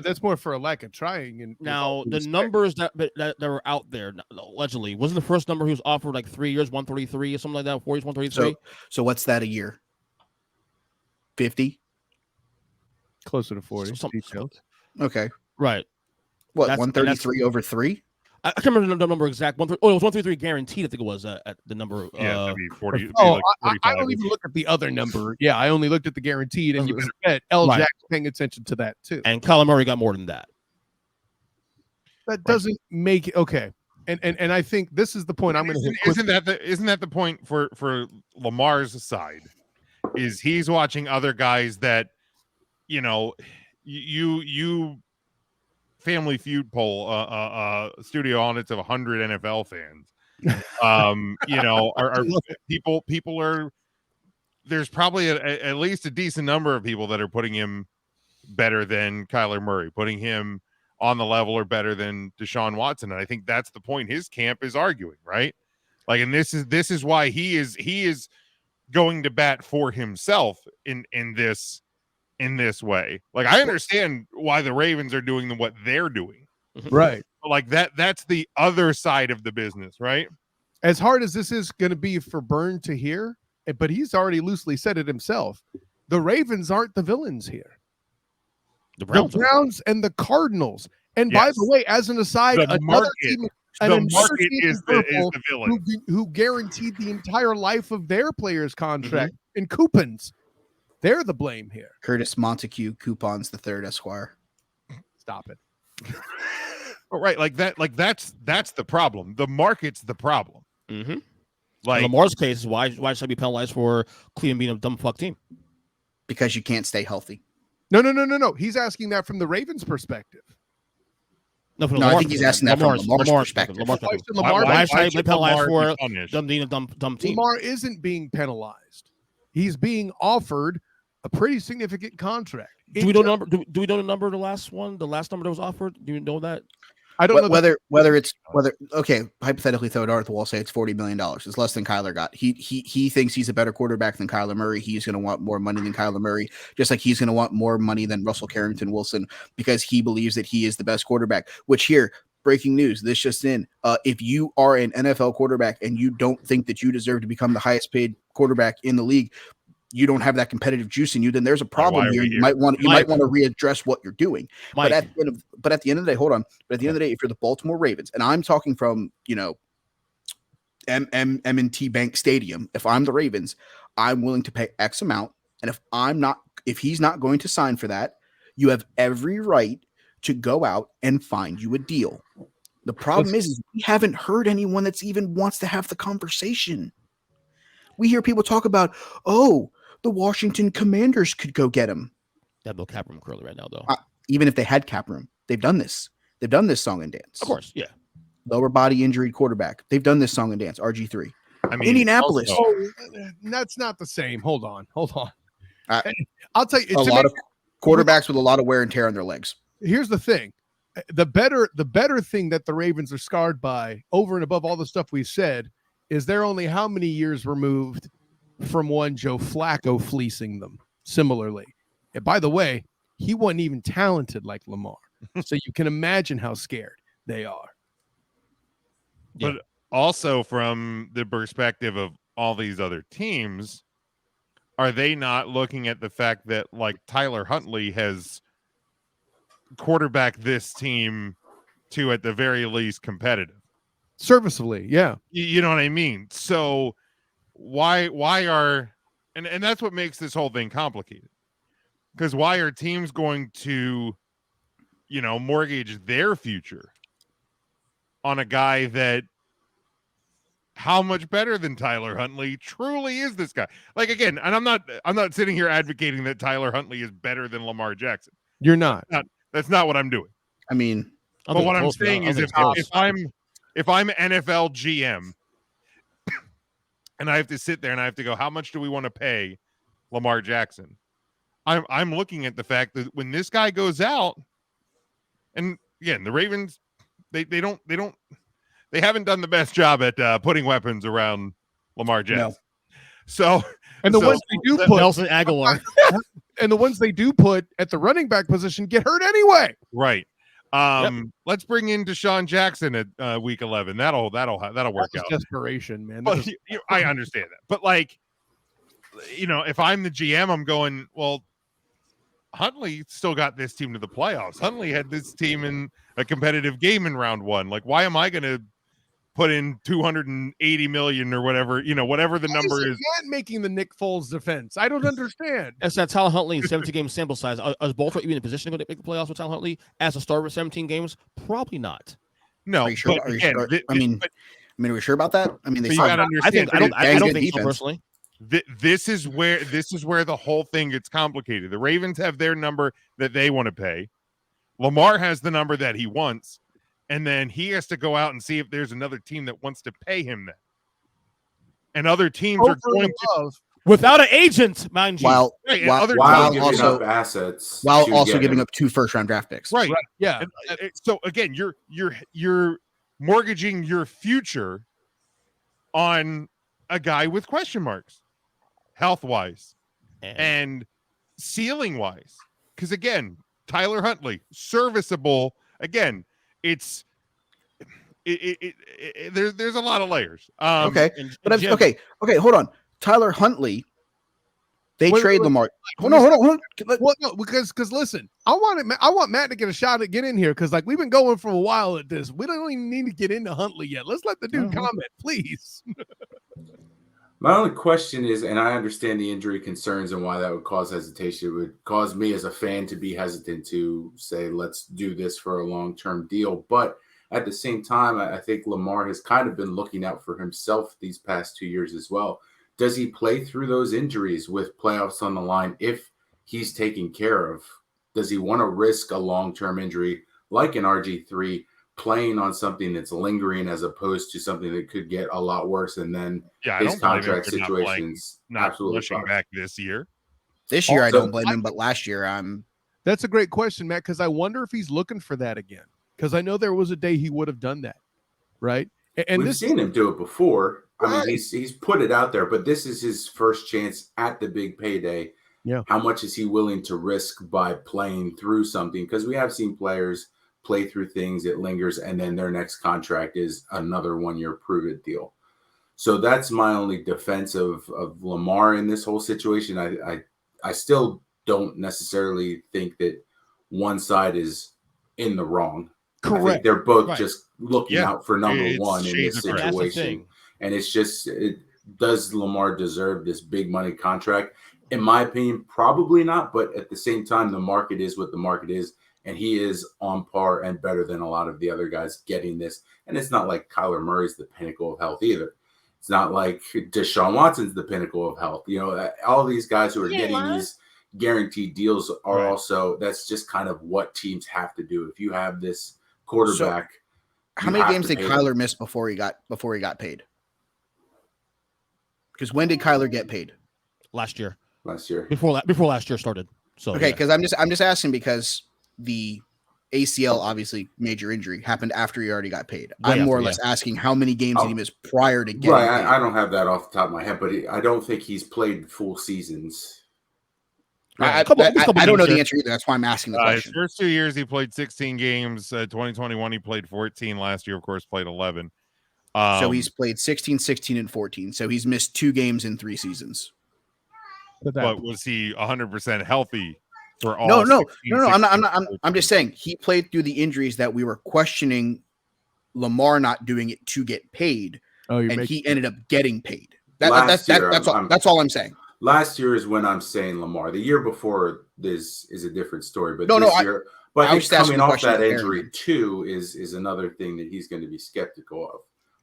that's more for a lack of trying. And now the numbers that were out there allegedly, wasn't the first number he was offered like 3 years, 133 or something like that, 4 years, 133. So what's that a year? 50? Closer to 40. Okay. Right. What, 133 over 3? I can't remember the number exact. It was 133 guaranteed. I think it was at the number. That'd be 40. I don't even look at the other number. Yeah, I only looked at the guaranteed, and you better bet Jack's paying attention to that too. And Kyler Murray got more than that. That doesn't make it okay. And I think this is the point I'm going to hit. Isn't that the point for Lamar's side? Is he's watching other guys that, you Family Feud poll studio audience of 100 NFL fans. Are people are there's probably at least a decent number of people that are putting him better than Kyler Murray, putting him on the level or better than Deshaun Watson. And I think that's the point his camp is arguing, right? Like, and this is why he is going to bat for himself in this way. Like, I understand why the Ravens are doing what they're doing. Right. But like that's the other side of the business, right? As hard as this is going to be for Byrne to hear, but he's already loosely said it himself. The Ravens aren't the villains here. The Browns and the Cardinals. And by the way, as an aside, another team is the villain who guaranteed the entire life of their players' contract in coupons. They're the blame here. Curtis Montague, Coupons III, Esquire. Stop it. Right, that's the problem. The market's the problem. Mm-hmm. Like in Lamar's case, why should I be penalized for Cleveland being a dumb fuck team? Because you can't stay healthy. No. He's asking that from the Ravens' perspective. No, I think he's asking that from Lamar's perspective. Why should I be penalized for them being a dumb team? Lamar isn't being penalized. He's being offered a pretty significant contract. Do we know the number? Do we know the number of the last one? The last number that was offered? Do you know that? I don't know whether hypothetically throw it out at the wall, say it's $40 million. It's less than Kyler got. He thinks he's a better quarterback than Kyler Murray. He's going to want more money than Kyler Murray, just like he's going to want more money than Russell Carrington Wilson because he believes that he is the best quarterback. Which here, breaking news, this just in: if you are an NFL quarterback and you don't think that you deserve to become the highest paid quarterback in the league, you don't have that competitive juice in you, then there's a problem here. You might want to readdress what you're doing. But at the end of the day, hold on. But at the end of the day, if you're the Baltimore Ravens, and I'm talking from M&T Bank Stadium, if I'm the Ravens, I'm willing to pay X amount. And if he's not going to sign for that, you have every right to go out and find you a deal. The problem is we haven't heard anyone that's even wants to have the conversation. We hear people talk about, the Washington Commanders could go get him. They have no cap room currently right now, though. Even if they had cap room, they've done this. They've done this song and dance. Of course, yeah. Lower body injury quarterback. They've done this song and dance. RG3. I mean, Indianapolis. That's not the same. Hold on. I'll tell you, a lot of quarterbacks with a lot of wear and tear on their legs. Here's the thing: the better thing that the Ravens are scarred by, over and above all the stuff we said, is they're only how many years removed from one Joe Flacco fleecing them similarly. And by the way, he wasn't even talented like Lamar. So you can imagine how scared they are. But also from the perspective of all these other teams, are they not looking at the fact that like Tyler Huntley has quarterbacked this team to at the very least competitive? Serviceably, yeah. You know what I mean? So why are and that's what makes this whole thing complicated. Because why are teams going to, mortgage their future on a guy that how much better than Tyler Huntley truly is this guy? Like, again, and I'm not sitting here advocating that Tyler Huntley is better than Lamar Jackson. You're not. That's not what I'm doing. I mean, but what I'm saying is if I'm NFL GM and I have to sit there and I have to go, how much do we want to pay Lamar Jackson? I'm looking at the fact that when this guy goes out, and again, the Ravens, they haven't done the best job at putting weapons around Lamar Jackson. No. So, And the ones they do put Nelson Aguilar. and the ones they do put at the running back position get hurt anyway. right. Let's bring in Shawn Jackson at week 11. That'll work out. Desperation, man. Well, I understand that, but like, if I'm the GM, I'm going, well, Huntley still got this team to the playoffs. Huntley had this team in a competitive game in round 1. Like, why am I going to put in $280 million or whatever, whatever the number is? Making the Nick Foles defense. I don't understand. That's that Tyler Huntley 17-game sample size. Is Baltimore even in a position to go to make the playoffs with Tyler Huntley as a starter with 17 games? Probably not. No. Are you sure? Are you sure? Are we sure about that? I mean, they you gotta understand. I don't think so personally. This is where the whole thing gets complicated. The Ravens have their number that they want to pay. Lamar has the number that he wants, and then he has to go out and see if there's another team that wants to pay him that. And other teams are going to without an agent, mind you. While giving also up assets, while also giving up 2 first-round draft picks. Right. Yeah. So again, you're mortgaging your future on a guy with question marks, health-wise and ceiling-wise. Because again, Tyler Huntley, serviceable. Again, there's a lot of layers. Okay, hold on. Tyler Huntley, they trade Lamar. Hold on. Well, no, because listen, I want Matt to get a shot at get in here because like we've been going for a while at this. We don't even need to get into Huntley yet. Let's let the dude comment, please. My only question is, and I understand the injury concerns and why that would cause hesitation. It would cause me as a fan to be hesitant to say, let's do this for a long-term deal. But at the same time, I think Lamar has kind of been looking out for himself these past 2 years as well. Does he play through those injuries with playoffs on the line if he's taken care of? Does he want to risk a long-term injury like an RG3 playing on something that's lingering as opposed to something that could get a lot worse and then his contract situations not absolutely pushing back this year? This year, I don't blame him, but last year, That's a great question, Matt, because I wonder if he's looking for that again. Because I know there was a day he would have done that, right? And we've seen him do it before. I mean, he's put it out there, but this is his first chance at the big payday. Yeah. How much is he willing to risk by playing through something? Because we have seen players play through things, it lingers, and then their next contract is another 1-year prove-it deal. So that's my only defense of Lamar in this whole situation. I still don't necessarily think that one side is in the wrong. Correct. I think they're both just looking out for number one in this That's the situation. thing. And it's just, does Lamar deserve this big money contract? In my opinion, probably not. But at the same time, the market is what the market is. And he is on par and better than a lot of the other guys getting this. And it's not like Kyler Murray's the pinnacle of health either. It's not like Deshaun Watson's the pinnacle of health. You know, all these guys who are getting these guaranteed deals are also, that's just kind of what teams have to do. If you have this quarterback. So how many games did Kyler miss before he got paid? Because when did Kyler get paid? Last year. Before last year started. So okay, because I'm just asking because the ACL, obviously major injury, happened after he already got paid. I'm more or less asking how many games did he miss prior to getting paid? I don't have that off the top of my head, but I don't think he's played full seasons. I don't know the answer either. That's why I'm asking the question. His first 2 years, he played 16 games. 2021, he played 14. Last year, of course, played 11. So he's played 16, 16, and 14. So he's missed 2 games in 3 seasons. But was he 100% healthy for all? No. I'm just saying he played through the injuries that we were questioning Lamar not doing it to get paid, and he ended up getting paid. That's all I'm saying. Last year is when I'm saying Lamar. The year before this is a different story. But year, I think coming off that injury too is another thing that he's going to be skeptical of.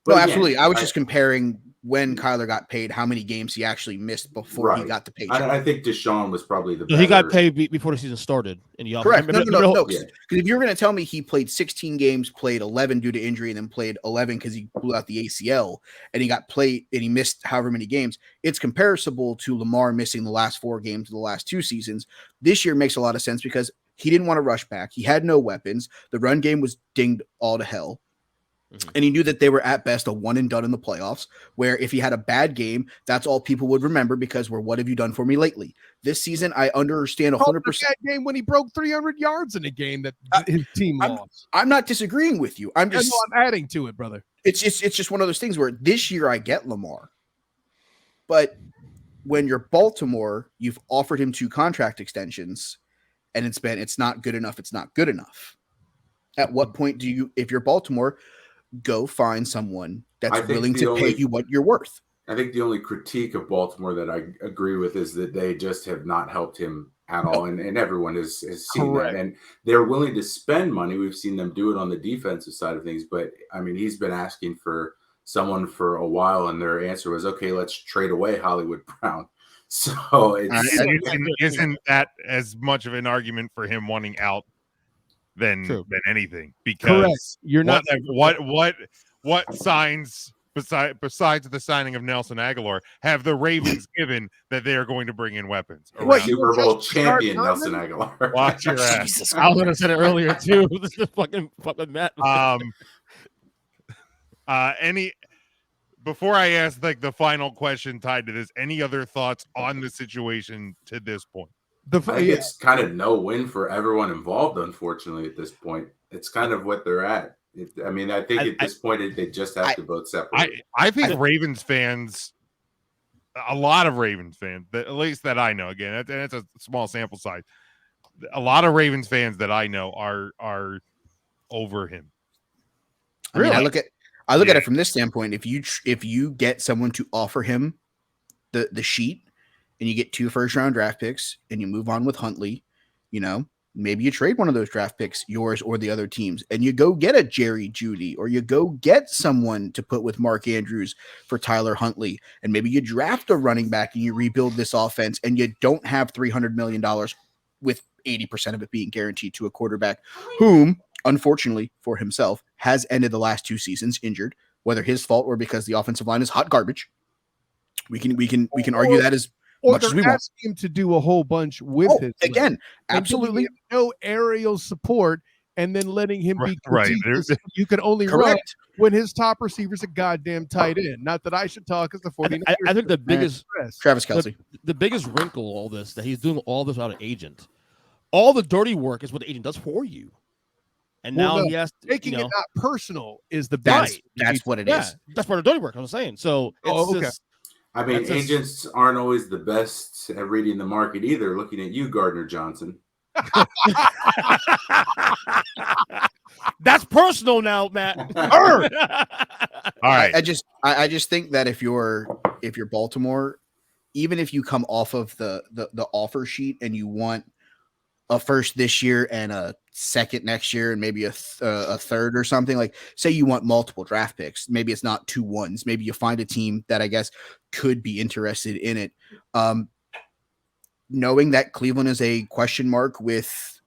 No, again, absolutely. I was just comparing when Kyler got paid, how many games he actually missed before he got the paycheck. I think Deshaun was probably the So he got paid before the season started. Correct. No. Yeah. Because if you were going to tell me he played 16 games, played 11 due to injury, and then played 11 because he blew out the ACL, and he got played and he missed however many games, it's comparable to Lamar missing the last 4 games of the last 2 seasons. This year makes a lot of sense because he didn't want to rush back. He had no weapons. The run game was dinged all to hell. And he knew that they were at best a one and done in the playoffs, where if he had a bad game, that's all people would remember because what have you done for me lately? This season, I understand 100%. That game when he broke 300 yards in a game that his team lost. I'm not disagreeing with you. I'm adding to it, brother. It's just one of those things where this year I get Lamar, but when you're Baltimore, you've offered him 2 contract extensions, and it's not good enough. It's not good enough. At what point do you, if you're Baltimore, go find someone that's willing to pay you what you're worth? I think the only critique of Baltimore that I agree with is that they just have not helped him at all. And everyone has seen that. And they're willing to spend money. We've seen them do it on the defensive side of things. But, I mean, he's been asking for someone for a while, and their answer was, okay, let's trade away Hollywood Brown. So isn't that as much of an argument for him wanting out than anything? Because you're not what signs besides the signing of Nelson Aguilar have the Ravens given that they are going to bring in weapons? Super Bowl champion Nelson Aguilar. Watch your ass. I was gonna say it earlier too. This is fucking Matt. Before I ask the final question tied to this, any other thoughts on the situation to this point? I think it's kind of no win for everyone involved, unfortunately, at this point. It's kind of what they're at. I think at this point, they just have to both separate. I think Ravens fans, a lot of Ravens fans, at least that I know, again, and it's a small sample size, a lot of Ravens fans that I know are over him. Really? I look at it from this standpoint. If you get someone to offer him the sheet, and you get 2 first-round draft picks, and you move on with Huntley, maybe you trade one of those draft picks, yours or the other teams, and you go get a Jerry Jeudy, or you go get someone to put with Mark Andrews for Tyler Huntley, and maybe you draft a running back and you rebuild this offense, and you don't have $300 million with 80% of it being guaranteed to a quarterback whom, unfortunately for himself, has ended the last 2 seasons injured, whether his fault or because the offensive line is hot garbage. We can argue that as much as we want. Him to do a whole bunch with his again, absolutely no aerial support, and then letting him be right. You can only run when his top receiver's a goddamn tight end. Not that I should talk as the 49ers. I think the biggest Travis Kelce. The biggest wrinkle all this that he's doing all this without an agent. All the dirty work is what the agent does for you. And now he has to, making it not personal is the best. That's what it is. That's part of dirty work. I'm saying. So it's agents aren't always the best at reading the market either. Looking at you, Gardner Johnson. That's personal now, Matt. All right. I just think that if you're Baltimore, even if you come off of the offer sheet and you want a first this year and a second next year and maybe a third or something, like say you want multiple draft picks, maybe it's not 2 1s, maybe you find a team that I guess could be interested in it. Knowing that Cleveland is a question mark with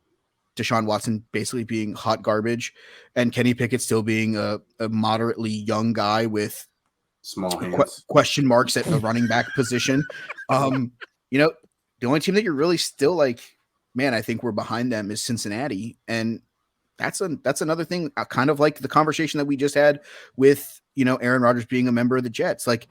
Deshaun Watson basically being hot garbage and Kenny Pickett still being a moderately young guy with small hands, question marks at the running back position. The only team that you're really still like, man, I think we're behind them is Cincinnati. And that's another thing, kind of like the conversation that we just had with, Aaron Rodgers being a member of the Jets. Like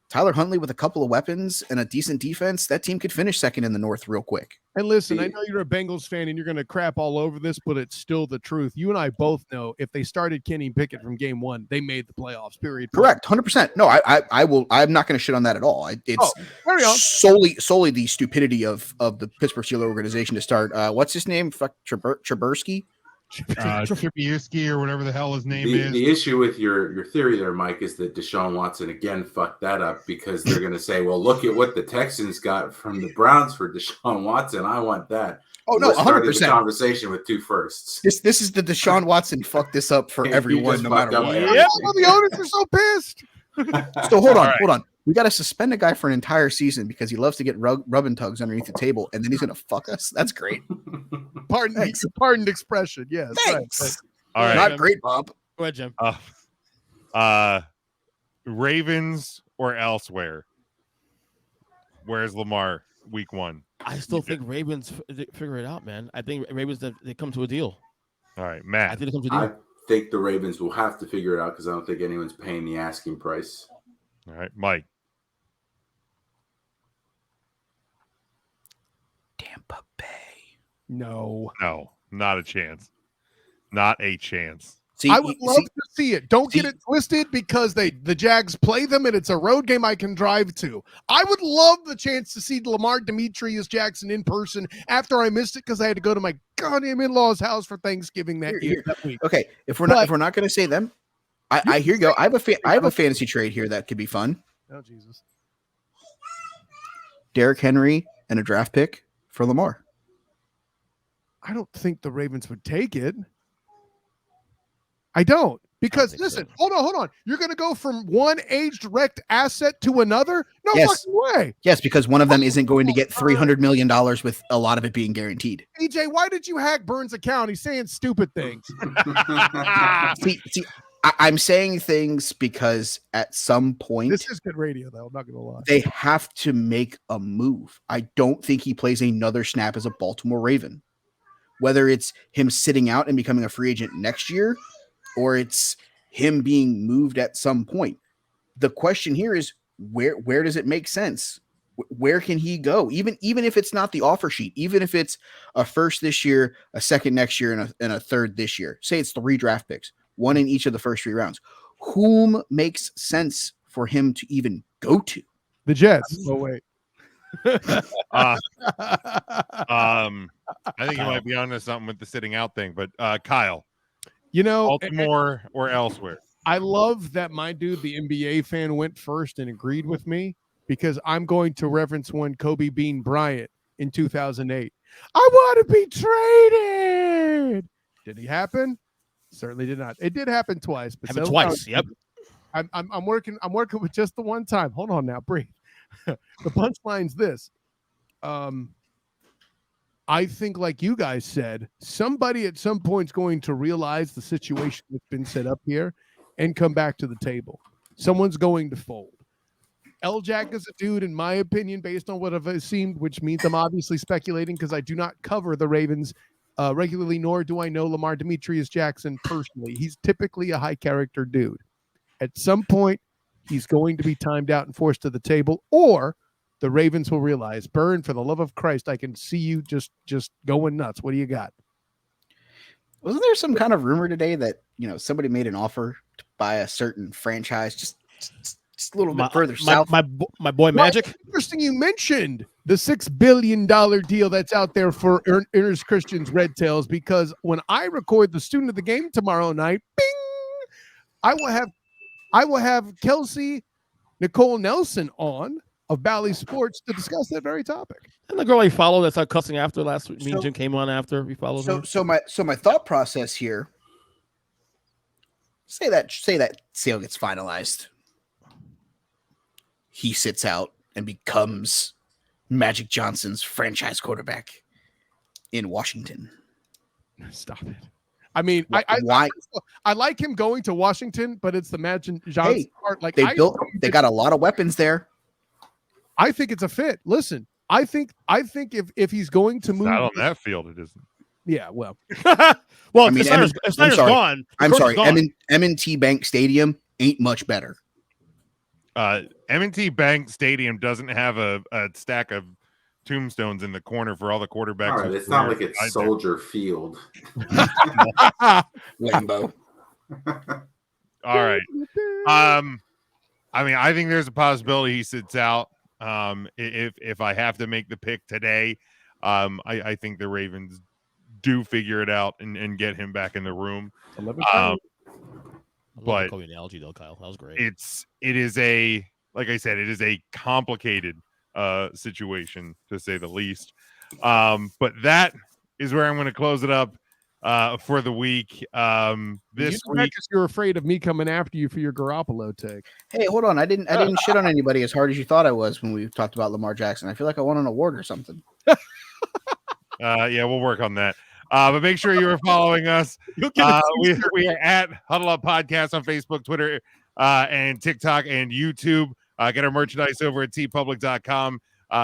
Tyler Huntley with a couple of weapons and a decent defense, that team could finish second in the North real quick. And listen, I know you're a Bengals fan and you're going to crap all over this, but it's still the truth. You and I both know if they started Kenny Pickett from game 1, they made the playoffs, period. Correct. 100%. No, I will. I'm not going to shit on that at all. It's solely the stupidity of the Pittsburgh Steelers organization to start. What's his name? Trubisky. Trubisky or whatever the hell his name is. The issue with your theory there, Mike, is that Deshaun Watson again fucked that up because they're going to say, well, look at what the Texans got from the Browns for Deshaun Watson. I want that. Oh, no, We're starting 100%. the conversation with 2 firsts. This is the Deshaun Watson fuck this up for He everyone, just no fucked matter up what. everything. Yeah, well, the owners are so pissed. So hold All right. on. We got to suspend a guy for an entire season because he loves to get rubbing tugs underneath the table, and then he's going to fuck us. That's great. Thanks. Pardoned expression. Yes. Thanks. Right. All right. Not great, Bob. Go ahead, Jim. Ravens or elsewhere. Where's Lamar week 1? I still think Ravens figure it out, man. I think Ravens they come to a deal. All right, I Matt. think they come to a I deal. think the Ravens will have to figure it out because I don't think anyone's paying the asking price. All right, Mike. Tampa Bay. No. No, not a chance. Not a chance. See, I would love to see it. Don't get it twisted because the Jags play them and it's a road game I can drive to. I would love the chance to see Lamar Demetrius Jackson in person after I missed it because I had to go to my goddamn in-laws' house for Thanksgiving that week. Okay, if we're not going to say them, I hear you go. I have a fantasy trade here that could be fun. Oh Jesus. Derrick Henry and a draft pick for Lamar. I don't think the Ravens would take it. I don't. Because listen, hold on. You're going to go from one aged wrecked asset to another? No fucking way. Yes, because one of them isn't going to get $300 million with a lot of it being guaranteed. EJ, why did you hack Burns' account? He's saying stupid things. see, I'm saying things because at some point this is good radio, though. I'm not going to lie. They have to make a move. I don't think he plays another snap as a Baltimore Raven. Whether it's him sitting out and becoming a free agent next year, or it's him being moved at some point. The question here is where does it make sense? Where can he go? Even if it's not the offer sheet, even if it's a first this year, a second next year, and a third this year. Say it's 3 draft picks, 1 in each of the first 3 rounds. Whom makes sense for him to even go to? The Jets. Oh wait. I think you might be onto something with the sitting out thing, but Kyle. You know, Baltimore or elsewhere. I love that my dude, the NBA fan, went first and agreed with me because I'm going to reference one Kobe Bean Bryant in 2008. I want to be traded. Did he happen? Certainly did not. It did happen twice, but Happened twice. Yep. I'm working with just the one time. Hold on now, breathe. The punchline's this. I think, like you guys said, somebody at some point is going to realize the situation that's been set up here and come back to the table. Someone's going to fold. L-Jack is a dude, in my opinion, based on what I've seen, which means I'm obviously speculating because I do not cover the Ravens regularly, nor do I know Lamar Demetrius Jackson personally. He's typically a high-character dude. At some point, he's going to be timed out and forced to the table, or the Ravens will realize, Burn, for the love of Christ, I can see you just going nuts. What do you got? Wasn't there some kind of rumor today that, somebody made an offer to buy a certain franchise just a little bit further south? My boy Magic. Well, interesting you mentioned the $6 billion deal that's out there for Ernest Christian's Red Tails, because when I record the Student of the Game tomorrow night, bing, I will have Kelsey Nicole Nelson on of Bally Sports to discuss that very topic. And the girl I follow that's like cussing after last week. Me and Jim came on after we followed her. So my thought process here. Say that sale gets finalized. He sits out and becomes Magic Johnson's franchise quarterback in Washington. Stop it. I mean, why? I like him going to Washington, but it's the Magic Johnson part. Like they got a lot of weapons there. I think it's a fit. Listen, I think if he's going to move Not on that field, it isn't. Yeah, well, well, Snyder's gone. I'm sorry. M&T Bank Stadium ain't much better. M&T Bank Stadium doesn't have a stack of tombstones in the corner for all the quarterbacks. All right, it's not like it's Soldier Field. Lambo. All right. I mean, I think there's a possibility he sits out. If I have to make the pick today, I think the Ravens do figure it out and get him back in the room. I love but the Kobe analogy though, Kyle. That was great. It is a, like I said, it is a complicated situation to say the least. But that is where I'm going to close it up for the week. This week, you're afraid of me coming after you for your Garoppolo take. Hey, hold on. I didn't shit on anybody as hard as you thought I was when we talked about Lamar Jackson. I feel like I won an award or something. yeah, we'll work on that. But make sure you are following us. We are at Huddle Up Podcast on Facebook, Twitter, and TikTok and YouTube. Get our merchandise over at tpublic.com.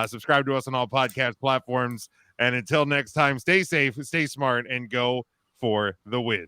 Subscribe to us on all podcast platforms. And until next time, stay safe, stay smart, and go for the win.